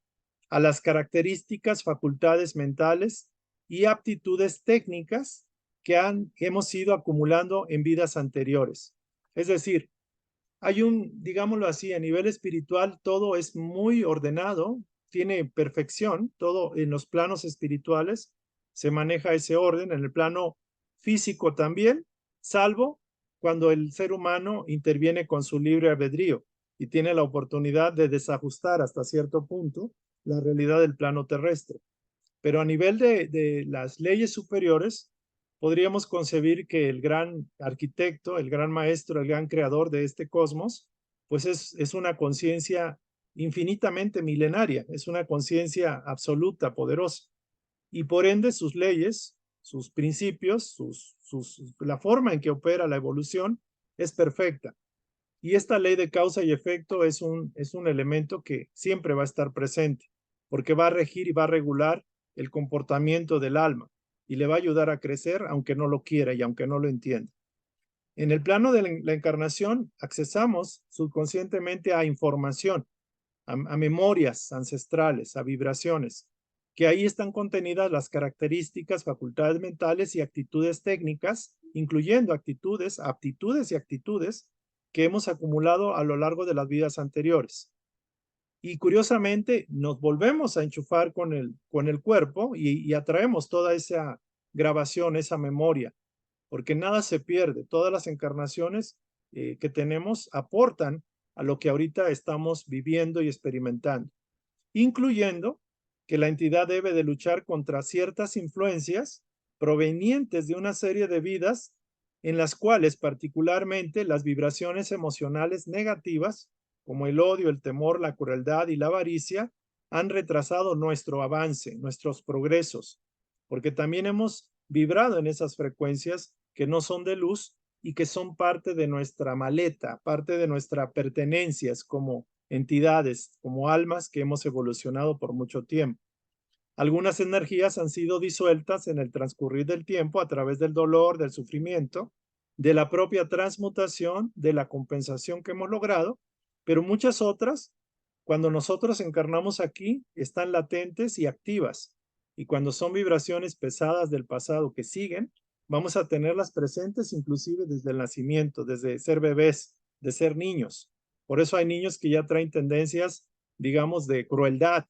a las características, facultades mentales y aptitudes técnicas que hemos ido acumulando en vidas anteriores. Es decir, hay digámoslo así, a nivel espiritual todo es muy ordenado, tiene perfección, todo en los planos espirituales se maneja ese orden, en el plano físico también, salvo cuando el ser humano interviene con su libre albedrío y tiene la oportunidad de desajustar hasta cierto punto la realidad del plano terrestre. Pero a nivel de las leyes superiores, podríamos concebir que el gran arquitecto, el gran maestro, el gran creador de este cosmos, pues es una conciencia infinitamente milenaria, es una conciencia absoluta, poderosa. Y por ende sus leyes, sus principios, la forma en que opera la evolución es perfecta. Y esta ley de causa y efecto es un elemento que siempre va a estar presente, porque va a regir y va a regular el comportamiento del alma y le va a ayudar a crecer aunque no lo quiera y aunque no lo entienda. En el plano de la encarnación, accesamos subconscientemente a información, a memorias ancestrales, a vibraciones, que ahí están contenidas las características, facultades mentales y actitudes técnicas, incluyendo aptitudes y actitudes que hemos acumulado a lo largo de las vidas anteriores. Y curiosamente nos volvemos a enchufar con el cuerpo y atraemos toda esa grabación, esa memoria, porque nada se pierde. Todas las encarnaciones que tenemos aportan a lo que ahorita estamos viviendo y experimentando, incluyendo que la entidad debe de luchar contra ciertas influencias provenientes de una serie de vidas en las cuales particularmente las vibraciones emocionales negativas, como el odio, el temor, la crueldad y la avaricia, han retrasado nuestro avance, nuestros progresos, porque también hemos vibrado en esas frecuencias que no son de luz y que son parte de nuestra maleta, parte de nuestras pertenencias como entidades, como almas que hemos evolucionado por mucho tiempo. Algunas energías han sido disueltas en el transcurrir del tiempo a través del dolor, del sufrimiento, de la propia transmutación, de la compensación que hemos logrado, pero muchas otras, cuando nosotros encarnamos aquí, están latentes y activas. Y cuando son vibraciones pesadas del pasado que siguen, vamos a tenerlas presentes inclusive desde el nacimiento, desde ser bebés, de ser niños. Por eso hay niños que ya traen tendencias, digamos, de crueldad.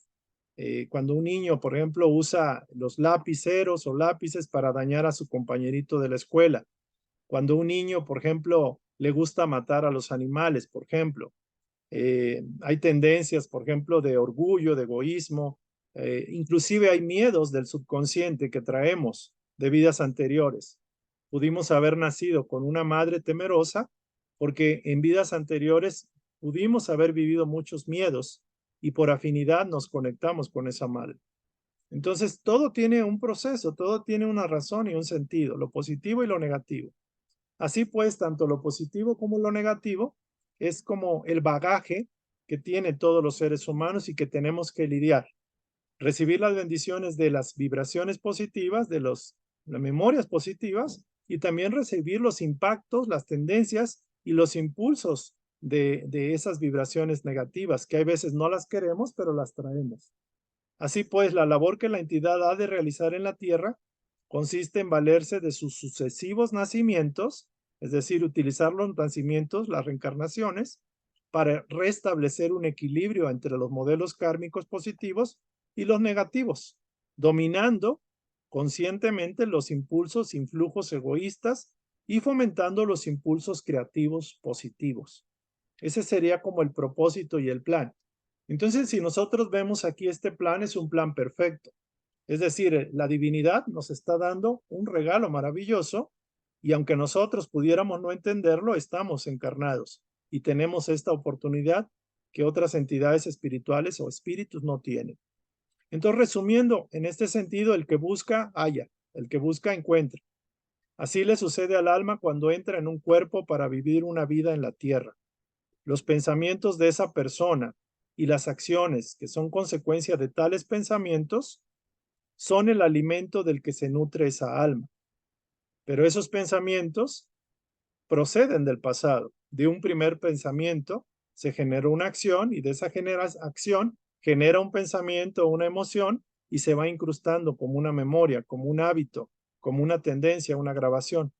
Cuando un niño, por ejemplo, usa los lapiceros o lápices para dañar a su compañerito de la escuela. Cuando un niño, por ejemplo, le gusta matar a los animales, por ejemplo. Hay tendencias, por ejemplo, de orgullo, de egoísmo. Inclusive hay miedos del subconsciente que traemos de vidas anteriores. Pudimos haber nacido con una madre temerosa porque en vidas anteriores pudimos haber vivido muchos miedos y por afinidad nos conectamos con esa madre. Entonces, todo tiene un proceso, todo tiene una razón y un sentido, lo positivo y lo negativo. Así pues, tanto lo positivo como lo negativo es como el bagaje que tienen todos los seres humanos y que tenemos que lidiar. Recibir las bendiciones de las vibraciones positivas, de las memorias positivas, y también recibir los impactos, las tendencias y los impulsos de esas vibraciones negativas, que hay veces no las queremos, pero las traemos. Así pues, la labor que la entidad ha de realizar en la Tierra consiste en valerse de sus sucesivos nacimientos, es decir, utilizar los nacimientos, las reencarnaciones, para restablecer un equilibrio entre los modelos kármicos positivos y los negativos, dominando conscientemente los impulsos, influjos egoístas y fomentando los impulsos creativos positivos. Ese sería como el propósito y el plan. Entonces, si nosotros vemos aquí este plan, es un plan perfecto. Es decir, la divinidad nos está dando un regalo maravilloso y aunque nosotros pudiéramos no entenderlo, estamos encarnados y tenemos esta oportunidad que otras entidades espirituales o espíritus no tienen. Entonces, resumiendo, en este sentido, el que busca, halla, el que busca, encuentra. Así le sucede al alma cuando entra en un cuerpo para vivir una vida en la tierra. Los pensamientos de esa persona y las acciones que son consecuencia de tales pensamientos son el alimento del que se nutre esa alma. Pero esos pensamientos proceden del pasado de un primer pensamiento se generó una acción y de esa acción genera un pensamiento, una emoción y se va incrustando como una memoria, como un hábito, como una tendencia, una grabación.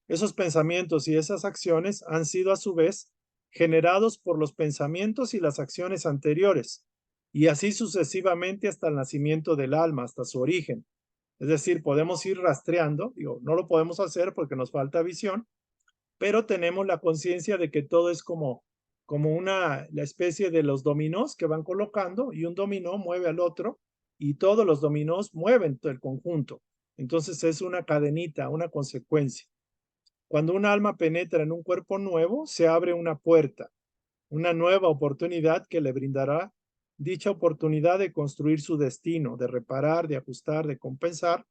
Esos pensamientos y esas acciones han sido a su vez generados por los pensamientos y las acciones anteriores, y así sucesivamente hasta el nacimiento del alma, hasta su origen. Es decir, podemos ir rastreando, digo, no lo podemos hacer porque nos falta visión, pero tenemos la conciencia de que todo es como la especie de los dominós que van colocando y un dominó mueve al otro y todos los dominós mueven el conjunto. Entonces es una cadenita, una consecuencia. Cuando un alma penetra en un cuerpo nuevo, se abre una puerta, una nueva oportunidad que le brindará dicha oportunidad de construir su destino, de reparar, de ajustar, de compensar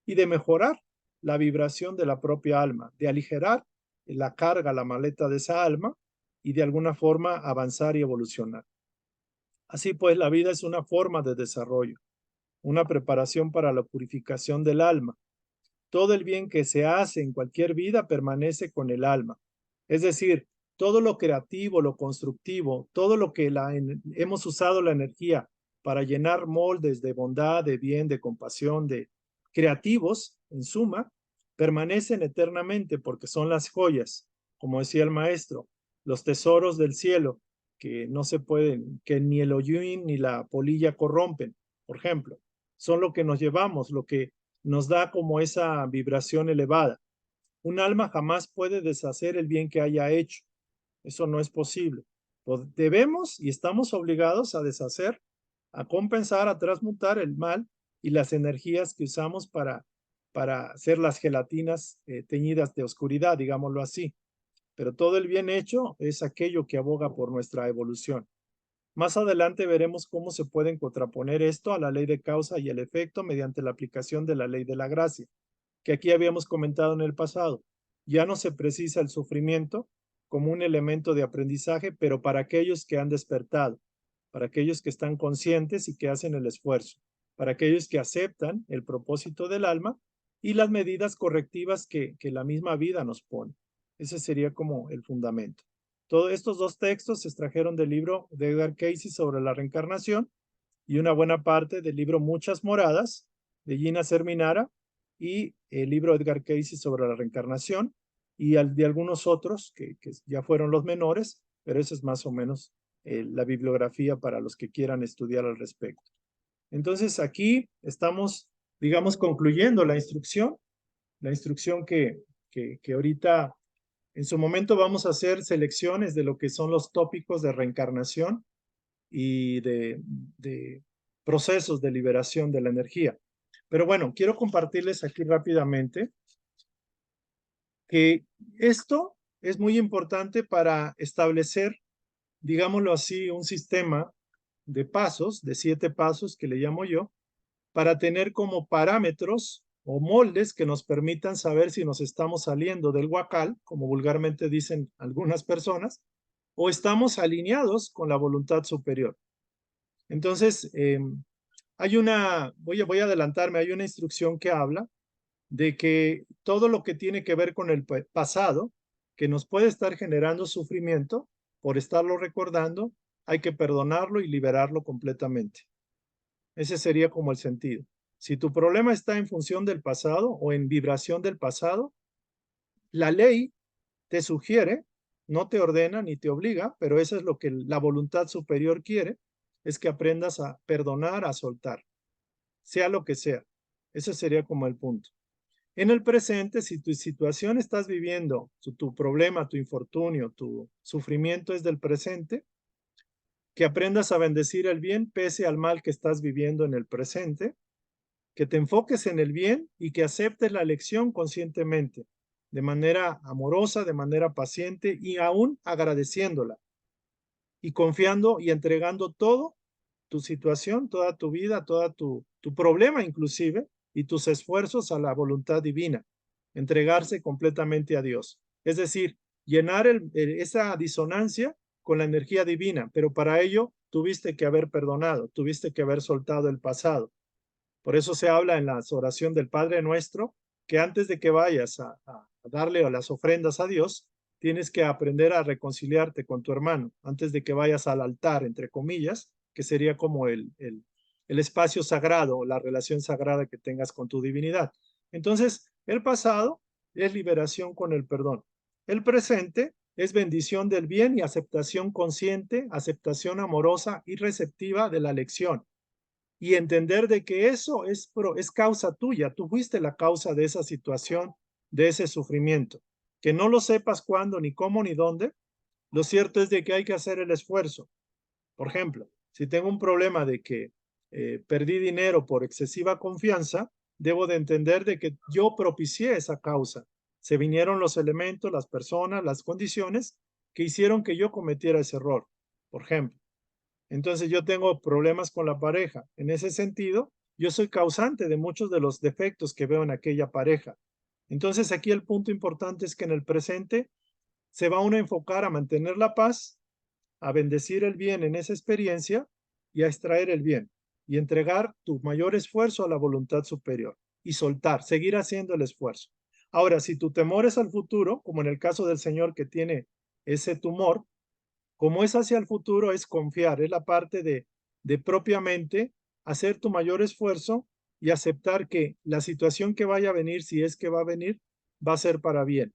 y de mejorar la vibración de la propia alma, de aligerar la carga, la maleta de esa alma y de alguna forma avanzar y evolucionar. Así pues, la vida es una forma de desarrollo, una preparación para la purificación del alma. Todo el bien que se hace en cualquier vida permanece con el alma. Es decir, todo lo creativo, lo constructivo, todo lo que hemos usado la energía para llenar moldes de bondad, de bien, de compasión, de creativos, en suma, permanecen eternamente porque son las joyas, como decía el maestro, los tesoros del cielo, que no se pueden, que ni el hollín ni la polilla corrompen, por ejemplo. Son lo que nos llevamos, lo que nos da como esa vibración elevada. Un alma jamás puede deshacer el bien que haya hecho. Eso no es posible. Debemos y estamos obligados a deshacer, a compensar, a transmutar el mal y las energías que usamos para hacer las gelatinas teñidas de oscuridad, digámoslo así. Pero todo el bien hecho es aquello que aboga por nuestra evolución. Más adelante veremos cómo se pueden contraponer esto a la ley de causa y el efecto mediante la aplicación de la ley de la gracia, que aquí habíamos comentado en el pasado. Ya no se precisa el sufrimiento como un elemento de aprendizaje, pero para aquellos que han despertado, para aquellos que están conscientes y que hacen el esfuerzo, para aquellos que aceptan el propósito del alma y las medidas correctivas que la misma vida nos pone. Ese sería como el fundamento. Todos estos dos textos se extrajeron del libro de Edgar Cayce sobre la reencarnación y una buena parte del libro Muchas Moradas de Gina Serminara y el libro de Edgar Cayce sobre la reencarnación y de algunos otros que ya fueron los menores, pero esa es más o menos la bibliografía para los que quieran estudiar al respecto. Entonces aquí estamos, digamos, concluyendo la instrucción que ahorita en su momento vamos a hacer selecciones de lo que son los tópicos de reencarnación y de procesos de liberación de la energía. Pero bueno, quiero compartirles aquí rápidamente que esto es muy importante para establecer, digámoslo así, un sistema de pasos, de 7 pasos que le llamo yo, para tener como parámetros o moldes que nos permitan saber si nos estamos saliendo del huacal, como vulgarmente dicen algunas personas, o estamos alineados con la voluntad superior. Entonces, voy a adelantarme, hay una instrucción que habla de que todo lo que tiene que ver con el pasado, que nos puede estar generando sufrimiento por estarlo recordando, hay que perdonarlo y liberarlo completamente. Ese sería como el sentido. Si tu problema está en función del pasado o en vibración del pasado, la ley te sugiere, no te ordena ni te obliga, pero eso es lo que la voluntad superior quiere, es que aprendas a perdonar, a soltar, sea lo que sea. Ese sería como el punto. En el presente, si tu situación estás viviendo, tu problema, tu infortunio, tu sufrimiento es del presente, que aprendas a bendecir el bien pese al mal que estás viviendo en el presente, que te enfoques en el bien y que aceptes la lección conscientemente, de manera amorosa, de manera paciente y aún agradeciéndola y confiando y entregando todo tu situación, toda tu vida, todo tu problema inclusive y tus esfuerzos a la voluntad divina, entregarse completamente a Dios. Es decir, llenar esa disonancia con la energía divina, pero para ello tuviste que haber perdonado, tuviste que haber soltado el pasado. Por eso se habla en la oración del Padre Nuestro que antes de que vayas a darle las ofrendas a Dios, tienes que aprender a reconciliarte con tu hermano antes de que vayas al altar, entre comillas, que sería como el espacio sagrado, la relación sagrada que tengas con tu divinidad. Entonces, el pasado es liberación con el perdón. El presente es bendición del bien y aceptación consciente, aceptación amorosa y receptiva de la lección. Y entender de que eso es causa tuya, tú fuiste la causa de esa situación, de ese sufrimiento. Que no lo sepas cuándo, ni cómo, ni dónde, lo cierto es de que hay que hacer el esfuerzo. Por ejemplo, si tengo un problema de que perdí dinero por excesiva confianza, debo de entender de que yo propicié esa causa. Se vinieron los elementos, las personas, las condiciones que hicieron que yo cometiera ese error, por ejemplo. Entonces yo tengo problemas con la pareja. En ese sentido, yo soy causante de muchos de los defectos que veo en aquella pareja. Entonces aquí el punto importante es que en el presente se va uno a enfocar a mantener la paz, a bendecir el bien en esa experiencia y a extraer el bien y entregar tu mayor esfuerzo a la voluntad superior y soltar, seguir haciendo el esfuerzo. Ahora, si tu temor es al futuro, como en el caso del señor que tiene ese tumor, como es hacia el futuro, es confiar, es la parte de propiamente hacer tu mayor esfuerzo y aceptar que la situación que vaya a venir, si es que va a venir, va a ser para bien.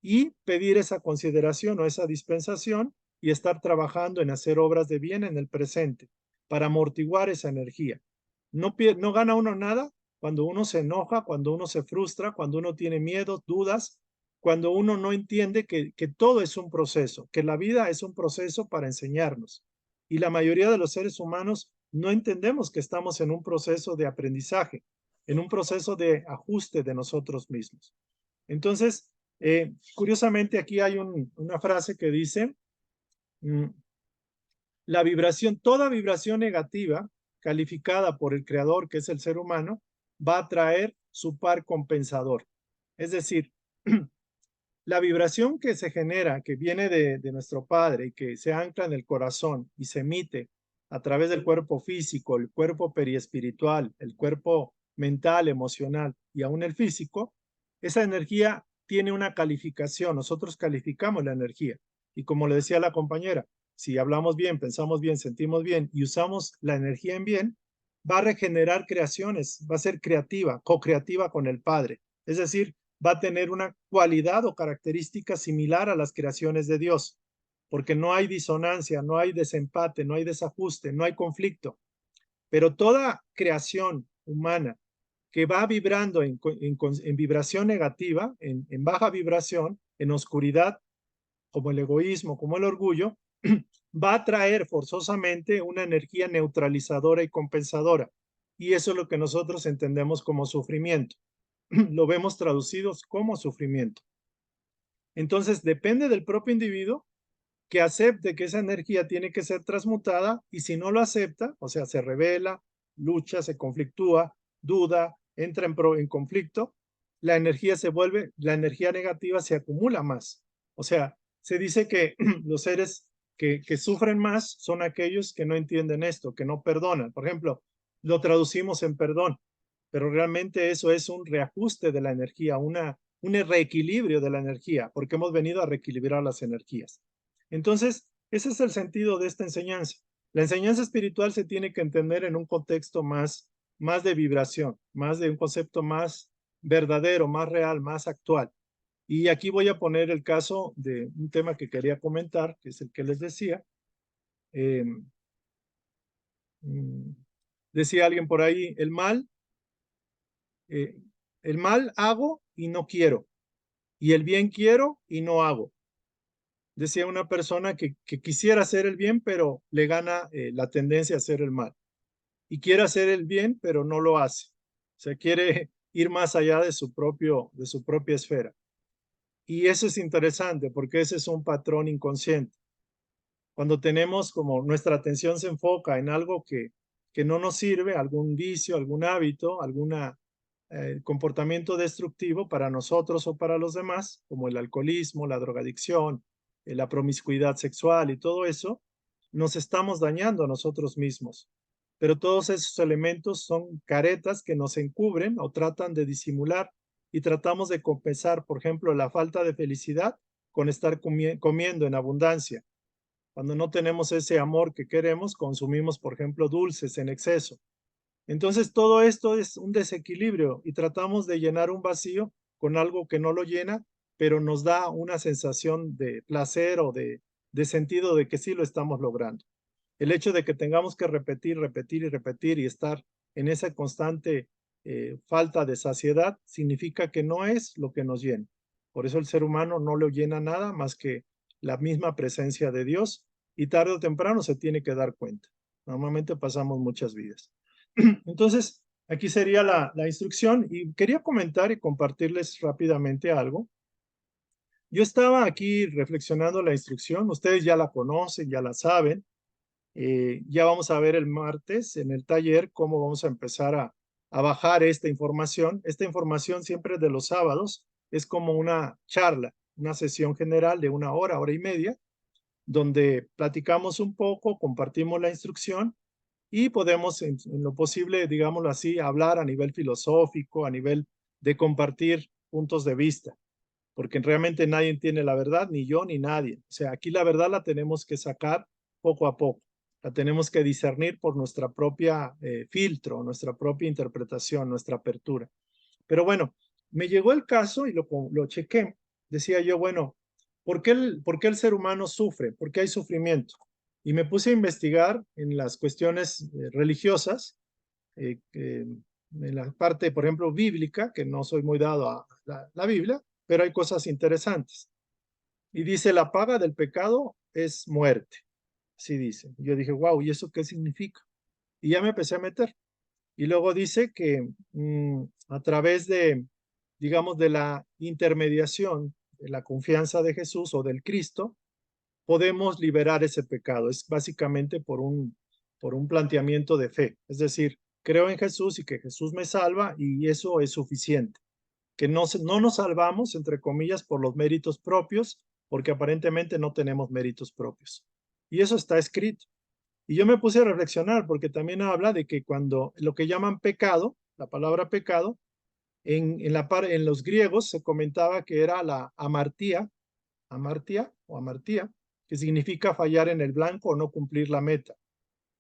Y pedir esa consideración o esa dispensación y estar trabajando en hacer obras de bien en el presente para amortiguar esa energía. No gana uno nada cuando uno se enoja, cuando uno se frustra, cuando uno tiene miedo, dudas, cuando uno no entiende que todo es un proceso, que la vida es un proceso para enseñarnos. Y la mayoría de los seres humanos no entendemos que estamos en un proceso de aprendizaje, en un proceso de ajuste de nosotros mismos. Entonces, curiosamente aquí hay una frase que dice, la vibración, toda vibración negativa calificada por el creador, que es el ser humano, va a traer su par compensador. Es decir, la vibración que se genera, que viene de nuestro Padre y que se ancla en el corazón y se emite a través del cuerpo físico, el cuerpo periespiritual, el cuerpo mental, emocional y aún el físico, esa energía tiene una calificación. Nosotros calificamos la energía. Y como le decía la compañera, si hablamos bien, pensamos bien, sentimos bien y usamos la energía en bien, va a regenerar creaciones, va a ser creativa, co-creativa con el Padre. Es decir, va a tener una cualidad o característica similar a las creaciones de Dios, porque no hay disonancia, no hay desempate, no hay desajuste, no hay conflicto. Pero toda creación humana que va vibrando en vibración negativa, en baja vibración, en oscuridad, como el egoísmo, como el orgullo, va a traer forzosamente una energía neutralizadora y compensadora. Y eso es lo que nosotros entendemos como sufrimiento. Lo vemos traducidos como sufrimiento. Entonces, depende del propio individuo que acepte que esa energía tiene que ser transmutada y si no lo acepta, o sea, se revela, lucha, se conflictúa, duda, entra en conflicto, la energía la energía negativa se acumula más. O sea, se dice que los seres que sufren más son aquellos que no entienden esto, que no perdonan. Por ejemplo, lo traducimos en perdón, pero realmente eso es un reajuste de la energía, un reequilibrio de la energía, porque hemos venido a reequilibrar las energías. Entonces, ese es el sentido de esta enseñanza. La enseñanza espiritual se tiene que entender en un contexto más de vibración, más de un concepto más verdadero, más real, más actual. Y aquí voy a poner el caso de un tema que quería comentar, que es el que les decía. Decía alguien por ahí, el mal hago y no quiero, y el bien quiero y no hago. Decía una persona que quisiera hacer el bien, pero le gana la tendencia a hacer el mal. Y quiere hacer el bien, pero no lo hace. O sea, quiere ir más allá de su propia esfera. Y eso es interesante porque ese es un patrón inconsciente. Cuando tenemos como nuestra atención se enfoca en algo que no nos sirve, algún vicio, algún hábito, algún comportamiento destructivo para nosotros o para los demás, como el alcoholismo, la drogadicción, la promiscuidad sexual y todo eso, nos estamos dañando a nosotros mismos. Pero todos esos elementos son caretas que nos encubren o tratan de disimular y tratamos de compensar, por ejemplo, la falta de felicidad con estar comiendo en abundancia. Cuando no tenemos ese amor que queremos, consumimos, por ejemplo, dulces en exceso. Entonces, todo esto es un desequilibrio y tratamos de llenar un vacío con algo que no lo llena, pero nos da una sensación de placer o de sentido de que sí lo estamos logrando. El hecho de que tengamos que repetir, repetir y repetir y estar en esa constante falta de saciedad significa que no es lo que nos llena. Por eso el ser humano no lo llena nada más que la misma presencia de Dios y tarde o temprano se tiene que dar cuenta. Normalmente pasamos muchas vidas. Entonces, aquí sería la instrucción y quería comentar y compartirles rápidamente algo. Yo estaba aquí reflexionando la instrucción, ustedes ya la conocen, ya la saben. Ya vamos a ver el martes en el taller cómo vamos a empezar a bajar esta información. Esta información siempre de los sábados es como una charla, una sesión general de 1 hora, hora y media, donde platicamos un poco, compartimos la instrucción y podemos en lo posible, digámoslo así, hablar a nivel filosófico, a nivel de compartir puntos de vista, porque realmente nadie tiene la verdad, ni yo ni nadie. O sea, aquí la verdad la tenemos que sacar poco a poco, la tenemos que discernir por nuestra propia filtro, nuestra propia interpretación, nuestra apertura. Pero bueno, me llegó el caso y lo chequé. Decía yo, bueno, ¿por qué el ser humano sufre? ¿Por qué hay sufrimiento? Y me puse a investigar en las cuestiones religiosas, en la parte, por ejemplo, bíblica, que no soy muy dado a la Biblia, pero hay cosas interesantes. Y dice, la paga del pecado es muerte. Así dice. Yo dije, wow, ¿y eso qué significa? Y ya me empecé a meter. Y luego dice que a través de, digamos, de la intermediación, de la confianza de Jesús o del Cristo, podemos liberar ese pecado. Es básicamente por un planteamiento de fe. Es decir, creo en Jesús y que Jesús me salva y eso es suficiente. Que no nos salvamos, entre comillas, por los méritos propios, porque aparentemente no tenemos méritos propios. Y eso está escrito. Y yo me puse a reflexionar porque también habla de que cuando lo que llaman pecado, la palabra pecado, en los griegos se comentaba que era la amartía, que significa fallar en el blanco o no cumplir la meta.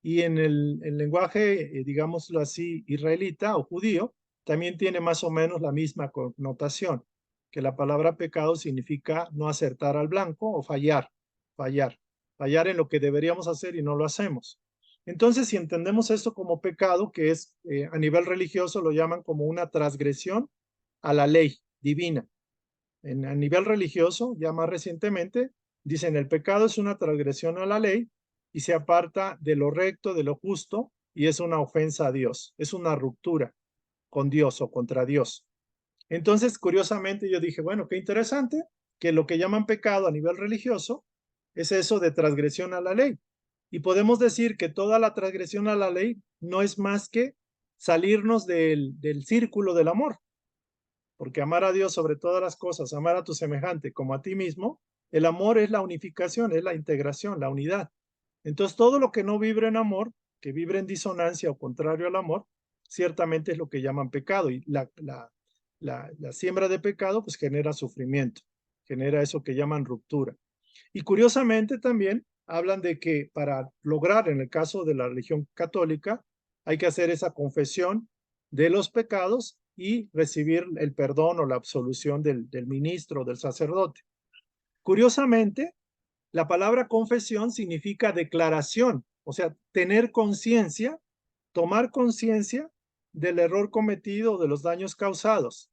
Y en el lenguaje, digámoslo así, israelita o judío, también tiene más o menos la misma connotación, que la palabra pecado significa no acertar al blanco o fallar en lo que deberíamos hacer y no lo hacemos. Entonces, si entendemos esto como pecado, que es a nivel religioso lo llaman como una transgresión a la ley divina. A nivel religioso, ya más recientemente, dicen el pecado es una transgresión a la ley y se aparta de lo recto, de lo justo, y es una ofensa a Dios, es una ruptura con Dios o contra Dios. Entonces, curiosamente, yo dije, bueno, qué interesante que lo que llaman pecado a nivel religioso es eso de transgresión a la ley. Y podemos decir que toda la transgresión a la ley no es más que salirnos del círculo del amor, porque amar a Dios sobre todas las cosas, amar a tu semejante como a ti mismo, el amor es la unificación, es la integración, la unidad. Entonces, todo lo que no vibra en amor, que vibra en disonancia o contrario al amor, ciertamente es lo que llaman pecado. Y la siembra de pecado, pues genera sufrimiento, genera eso que llaman ruptura. Y curiosamente también hablan de que para lograr, en el caso de la religión católica, hay que hacer esa confesión de los pecados y recibir el perdón o la absolución del ministro, del sacerdote. Curiosamente, la palabra confesión significa declaración, o sea, tener conciencia, tomar conciencia del error cometido, de los daños causados.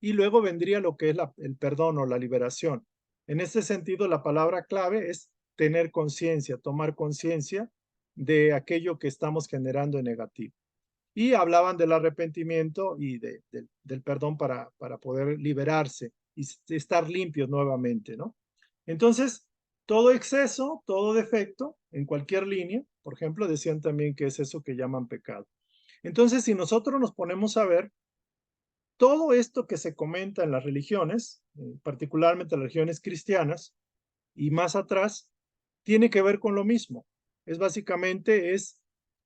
Y luego vendría lo que es el perdón o la liberación. En este sentido, la palabra clave es tener conciencia, tomar conciencia de aquello que estamos generando en negativo. Y hablaban del arrepentimiento y del perdón para poder liberarse y estar limpios nuevamente, ¿no? Entonces, todo exceso, todo defecto, en cualquier línea, por ejemplo, decían también que es eso que llaman pecado. Entonces, si nosotros nos ponemos a ver, todo esto que se comenta en las religiones, particularmente las religiones cristianas, y más atrás, tiene que ver con lo mismo. Es básicamente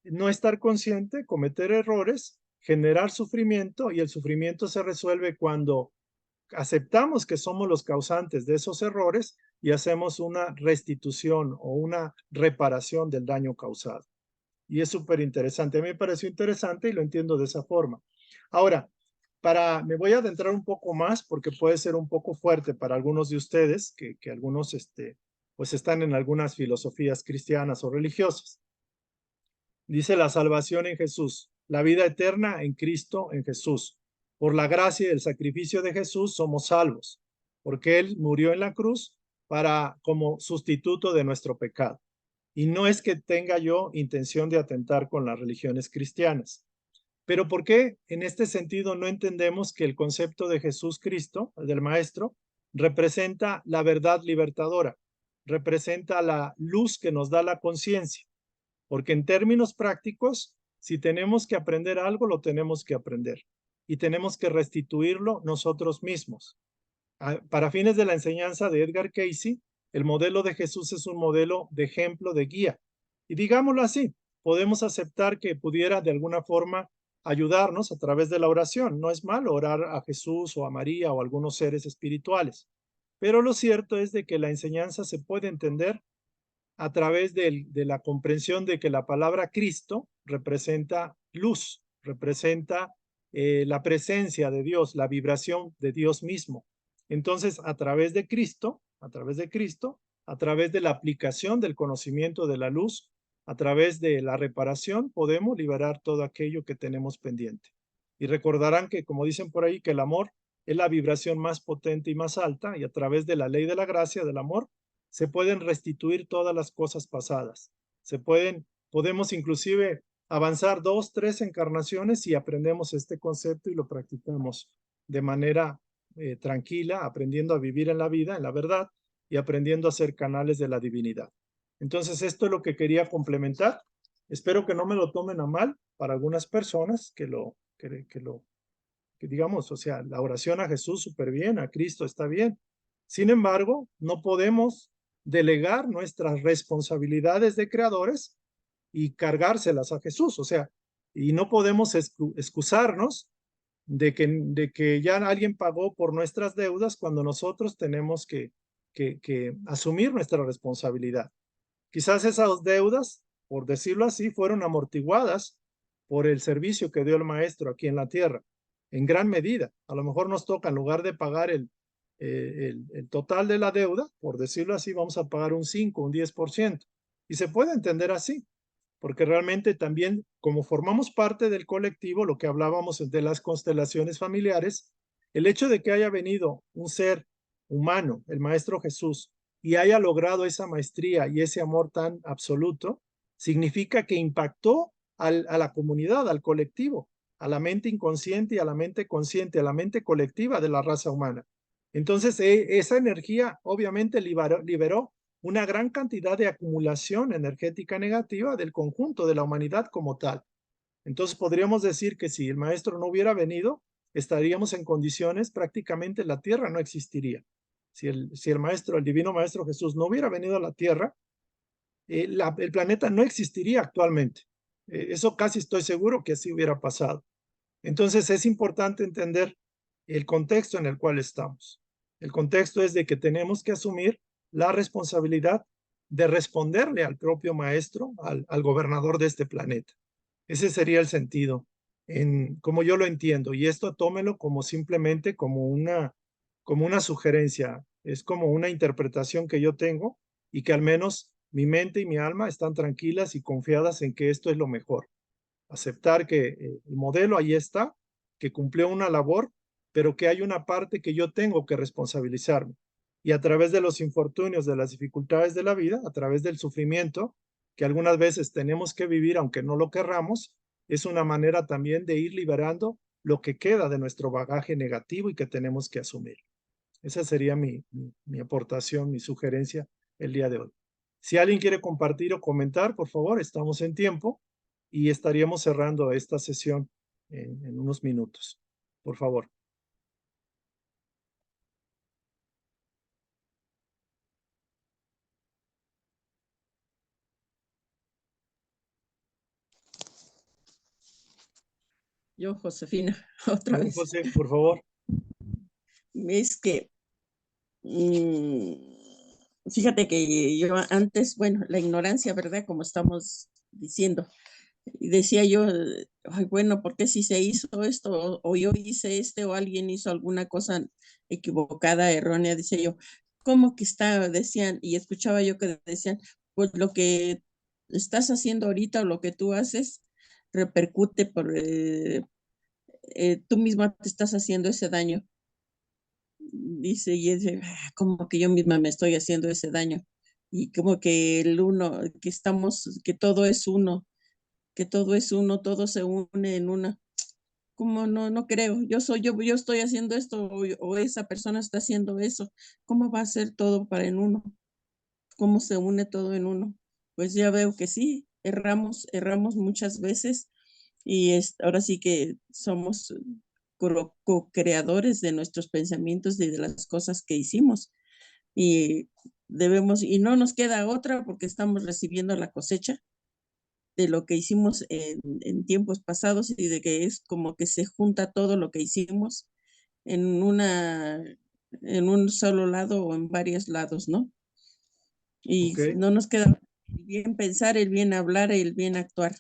no estar consciente, cometer errores, generar sufrimiento, y el sufrimiento se resuelve cuando aceptamos que somos los causantes de esos errores y hacemos una restitución o una reparación del daño causado. Y es súper interesante. A mí me pareció interesante y lo entiendo de esa forma. Ahora, me voy a adentrar un poco más porque puede ser un poco fuerte para algunos de ustedes, que algunos pues están en algunas filosofías cristianas o religiosas. Dice la salvación en Jesús, la vida eterna en Cristo, en Jesús. Por la gracia y el sacrificio de Jesús somos salvos, porque Él murió en la cruz como sustituto de nuestro pecado. Y no es que tenga yo intención de atentar con las religiones cristianas. Pero ¿por qué en este sentido no entendemos que el concepto de Jesús Cristo, del Maestro, representa la verdad libertadora, representa la luz que nos da la conciencia? Porque en términos prácticos, si tenemos que aprender algo, lo tenemos que aprender y tenemos que restituirlo nosotros mismos. Para fines de la enseñanza de Edgar Cayce, el modelo de Jesús es un modelo de ejemplo, de guía. Y digámoslo así, podemos aceptar que pudiera de alguna forma ayudarnos a través de la oración. No es malo orar a Jesús o a María o a algunos seres espirituales. Pero lo cierto es de que la enseñanza se puede entender a través de la comprensión de que la palabra Cristo representa luz, representa la presencia de Dios, la vibración de Dios mismo. Entonces, a través de Cristo, a través de la aplicación del conocimiento de la luz, a través de la reparación, podemos liberar todo aquello que tenemos pendiente. Y recordarán que, como dicen por ahí, que el amor es la vibración más potente y más alta, y a través de la ley de la gracia del amor, se pueden restituir todas las cosas pasadas. Podemos inclusive avanzar 2, 3 encarnaciones y aprendemos este concepto y lo practicamos de manera tranquila, aprendiendo a vivir en la vida, en la verdad, y aprendiendo a ser canales de la divinidad. Entonces, esto es lo que quería complementar. Espero que no me lo tomen a mal para algunas personas que digamos, o sea, la oración a Jesús súper bien, a Cristo está bien. Sin embargo, no podemos delegar nuestras responsabilidades de creadores y cargárselas a Jesús, o sea, y no podemos excusarnos de que ya alguien pagó por nuestras deudas cuando nosotros tenemos que asumir nuestra responsabilidad. Quizás esas deudas, por decirlo así, fueron amortiguadas por el servicio que dio el maestro aquí en la tierra, en gran medida. A lo mejor nos toca, en lugar de pagar el total de la deuda, por decirlo así, vamos a pagar un 5, un 10%. Y se puede entender así, porque realmente también, como formamos parte del colectivo, lo que hablábamos de las constelaciones familiares, el hecho de que haya venido un ser humano, el Maestro Jesús, y haya logrado esa maestría y ese amor tan absoluto, significa que impactó a la comunidad, al colectivo, a la mente inconsciente y a la mente consciente, a la mente colectiva de la raza humana. Entonces, esa energía obviamente liberó una gran cantidad de acumulación energética negativa del conjunto de la humanidad como tal. Entonces podríamos decir que si el maestro no hubiera venido, estaríamos en condiciones, prácticamente la Tierra no existiría. Si el maestro, el divino maestro Jesús no hubiera venido a la Tierra, el planeta no existiría actualmente. Eso casi estoy seguro que así hubiera pasado. Entonces es importante entender el contexto en el cual estamos. El contexto es de que tenemos que asumir la responsabilidad de responderle al propio maestro, al gobernador de este planeta. Ese sería el sentido, como yo lo entiendo. Y esto tómelo como simplemente como una sugerencia. Es como una interpretación que yo tengo y que al menos mi mente y mi alma están tranquilas y confiadas en que esto es lo mejor. Aceptar que el modelo ahí está, que cumplió una labor, pero que hay una parte que yo tengo que responsabilizarme. Y a través de los infortunios, de las dificultades de la vida, a través del sufrimiento, que algunas veces tenemos que vivir aunque no lo querramos, es una manera también de ir liberando lo que queda de nuestro bagaje negativo y que tenemos que asumir. Esa sería mi aportación, mi sugerencia el día de hoy. Si alguien quiere compartir o comentar, por favor, estamos en tiempo y estaríamos cerrando esta sesión en unos minutos. Por favor. Yo, Josefina, otra vez. José, por favor. es que mm, fíjate que yo antes, bueno, la ignorancia, ¿verdad? Como estamos diciendo, y decía yo, ay, bueno, ¿por qué si se hizo esto o yo hice o alguien hizo alguna cosa equivocada, errónea? Decía yo, ¿cómo que está? Decían, y escuchaba yo que decían, pues lo que estás haciendo ahorita o lo que tú haces repercute tú misma te estás haciendo ese daño. Dice, y es como que yo misma me estoy haciendo ese daño. Y como que el uno, que estamos, que todo es uno, que todo es uno, todo se une en una. ¿Cómo no? No creo. Yo estoy haciendo esto o esa persona está haciendo eso. ¿Cómo va a ser todo para en uno? ¿Cómo se une todo en uno? Pues ya veo que sí, erramos muchas veces y ahora sí que somos co-creadores de nuestros pensamientos y de las cosas que hicimos y y no nos queda otra porque estamos recibiendo la cosecha de lo que hicimos en tiempos pasados y de que es como que se junta todo lo que hicimos en en un solo lado o en varios lados, ¿no? Y Ok. no nos queda el bien pensar, el bien hablar, el bien actuar,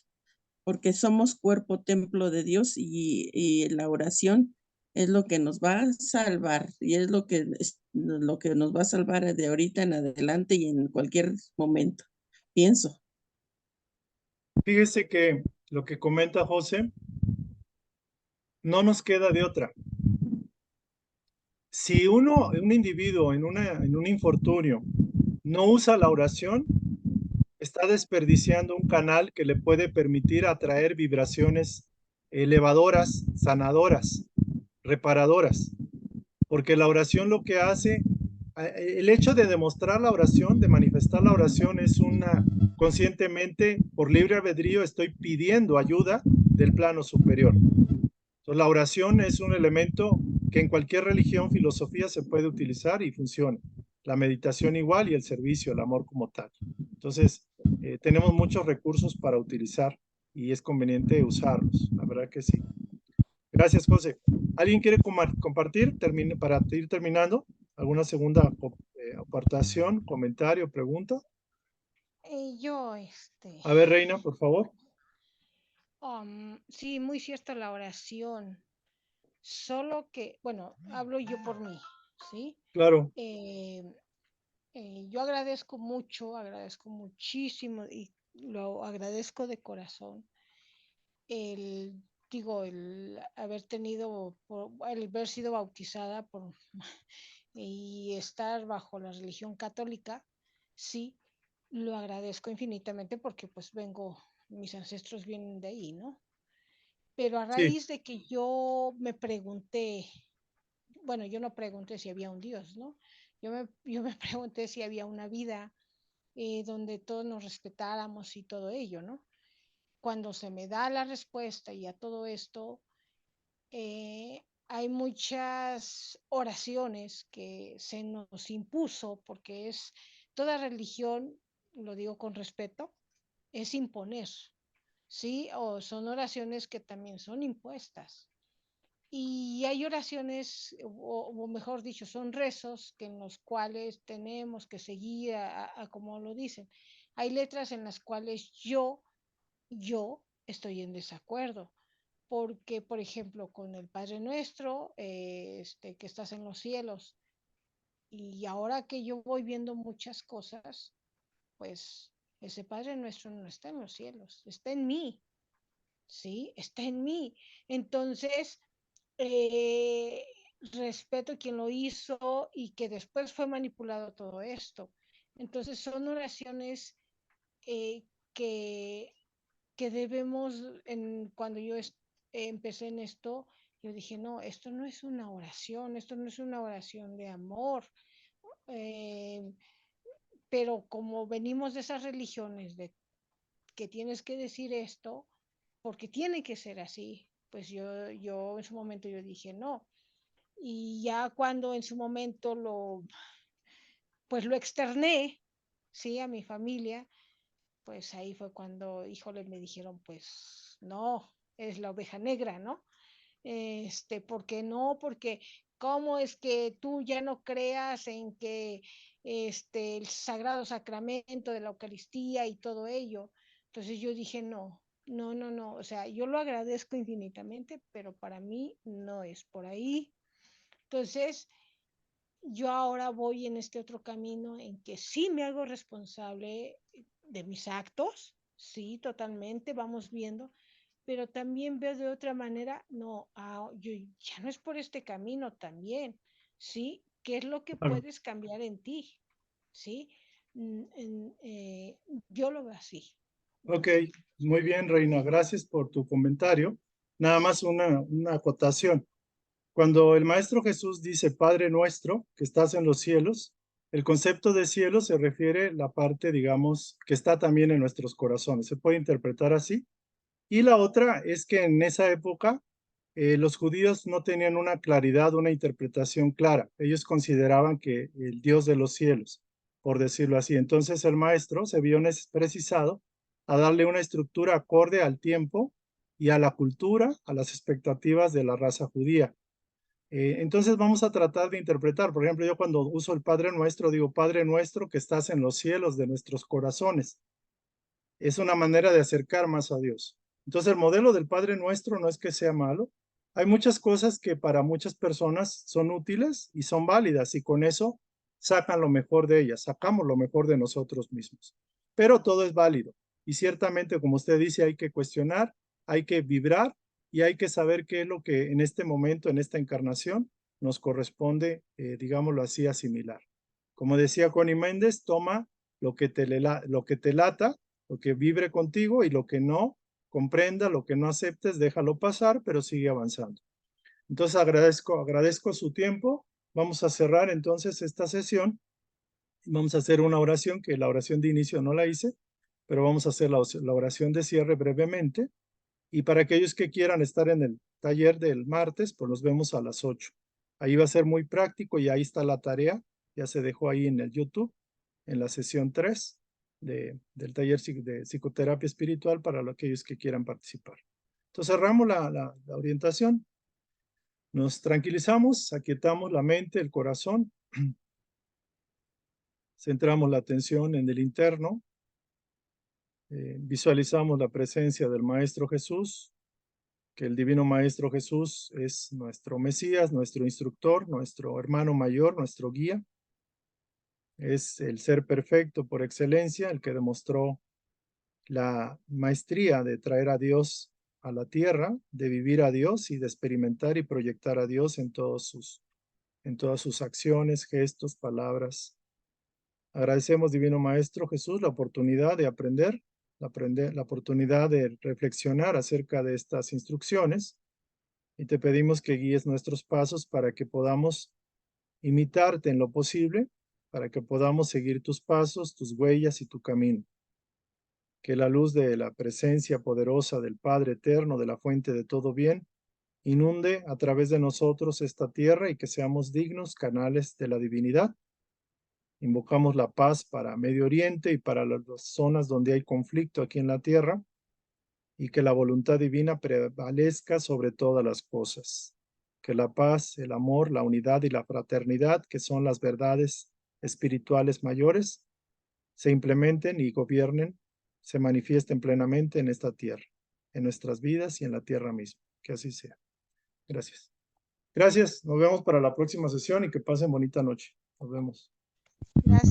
porque somos cuerpo, templo de Dios y la oración es lo que nos va a salvar y es lo que nos va a salvar de ahorita en adelante y en cualquier momento, pienso. Fíjese que lo que comenta José, no nos queda de otra. Si un individuo en un infortunio, no usa la oración, está desperdiciando un canal que le puede permitir atraer vibraciones elevadoras, sanadoras, reparadoras, porque la oración lo que hace, el hecho de demostrar la oración, de manifestar la oración, es conscientemente, por libre albedrío, estoy pidiendo ayuda del plano superior. Entonces, la oración es un elemento que en cualquier religión, filosofía se puede utilizar y funciona. La meditación igual y el servicio, el amor como tal. Entonces, tenemos muchos recursos para utilizar y es conveniente usarlos. La verdad que sí. Gracias, José. ¿Alguien quiere compartir para ir terminando? ¿Alguna segunda aportación, comentario, pregunta? Yo, A ver, Reina, por favor. sí, muy cierta la oración, solo que, bueno, hablo yo por mí, ¿sí? Claro, Eh, yo agradezco muchísimo y lo agradezco de corazón el, el haber el haber sido bautizada y estar bajo la religión católica, sí, lo agradezco infinitamente porque pues mis ancestros vienen de ahí, ¿no? Pero a sí, raíz de que yo me pregunté, bueno, yo no pregunté si había un Dios, ¿no? Yo me pregunté si había una vida donde todos nos respetáramos y todo ello, ¿no? Cuando se me da la respuesta y a todo esto, hay muchas oraciones que se nos impuso, porque es toda religión, lo digo con respeto, es imponer, ¿sí? O son oraciones que también son impuestas. Y hay oraciones, o mejor dicho, son rezos que en los cuales tenemos que seguir a como lo dicen. Hay letras en las cuales yo estoy en desacuerdo, porque, por ejemplo, con el Padre Nuestro, que estás en los cielos, y ahora que yo voy viendo muchas cosas, pues ese Padre Nuestro no está en los cielos, está en mí, ¿sí? Está en mí. Entonces, eh, respeto a quien lo hizo y que después fue manipulado todo esto. Entonces, son oraciones eh, que debemos, cuando empecé en esto, yo dije, no, esto no es una oración, esto no es una oración de amor, eh, pero como venimos de esas religiones de que tienes que decir esto, porque tiene que ser así, pues yo en su momento yo dije, no, y ya cuando en su momento pues lo externé, sí, a mi familia, pues ahí fue cuando, híjole, me dijeron, pues no, es la oveja negra, ¿no? ¿Por qué no? Porque ¿Cómo es que tú ya no creas en que el sagrado sacramento de la Eucaristía y todo ello? Entonces yo dije, no, o sea, yo lo agradezco infinitamente, pero para mí no es por ahí. Entonces, yo ahora voy en este otro camino en que sí me hago responsable de mis actos, sí, totalmente, vamos viendo, pero también veo de otra manera, no, yo ya no es por este camino también, ¿sí? ¿Qué es lo que Claro. puedes cambiar en ti? ¿Sí? Yo lo veo así. Ok, muy bien, Reina, gracias por tu comentario. Nada más una acotación. Cuando el Maestro Jesús dice Padre nuestro que estás en los cielos, el concepto de cielo se refiere a la parte, digamos, que está también en nuestros corazones. Se puede interpretar así. Y la otra es que en esa época los judíos no tenían una claridad, una interpretación clara. Ellos consideraban que el Dios de los cielos, por decirlo así. Entonces el maestro se vio precisado a darle una estructura acorde al tiempo y a la cultura, a las expectativas de la raza judía. Entonces vamos a tratar de interpretar. Por ejemplo, yo cuando uso el Padre Nuestro, digo, Padre Nuestro que estás en los cielos de nuestros corazones. Es una manera de acercar más a Dios. Entonces el modelo del Padre Nuestro no es que sea malo. Hay muchas cosas que para muchas personas son útiles y son válidas y con eso sacan lo mejor de ellas, sacamos lo mejor de nosotros mismos. Pero todo es válido y ciertamente, como usted dice, hay que cuestionar, hay que vibrar y hay que saber qué es lo que en este momento, en esta encarnación, nos corresponde, digámoslo así, asimilar. Como decía Connie Méndez, toma lo que te lata, lo que vibre contigo y lo que no comprenda, lo que no aceptes, déjalo pasar, pero sigue avanzando. Entonces agradezco su tiempo. Vamos a cerrar entonces esta sesión. Vamos a hacer una oración, que la oración de inicio no la hice, pero vamos a hacer la oración de cierre brevemente. Y para aquellos que quieran estar en el taller del martes, pues nos vemos a las 8. Ahí va a ser muy práctico y ahí está la tarea. Ya se dejó ahí en el YouTube, en la sesión 3 del taller de psicoterapia espiritual para aquellos que quieran participar. Entonces cerramos la orientación. Nos tranquilizamos, aquietamos la mente, el corazón. Centramos la atención en el interno. Visualizamos la presencia del Maestro Jesús, que el Divino Maestro Jesús es nuestro Mesías, nuestro instructor, nuestro hermano mayor, nuestro guía. Es el ser perfecto por excelencia, el que demostró la maestría de traer a Dios a la tierra, de vivir a Dios y de experimentar y proyectar a Dios en todas sus acciones, gestos, palabras. Agradecemos, Divino Maestro Jesús, la oportunidad de aprender, la oportunidad de reflexionar acerca de estas instrucciones y te pedimos que guíes nuestros pasos para que podamos imitarte en lo posible, para que podamos seguir tus pasos, tus huellas y tu camino. Que la luz de la presencia poderosa del Padre Eterno, de la fuente de todo bien, inunde a través de nosotros esta tierra y que seamos dignos canales de la divinidad. Invocamos la paz para Medio Oriente y para las zonas donde hay conflicto aquí en la tierra y que la voluntad divina prevalezca sobre todas las cosas. Que la paz, el amor, la unidad y la fraternidad, que son las verdades espirituales mayores, se implementen y gobiernen, se manifiesten plenamente en esta tierra, en nuestras vidas y en la tierra misma. Que así sea. Gracias. Gracias. Nos vemos para la próxima sesión y que pasen bonita noche. Nos vemos. Gracias.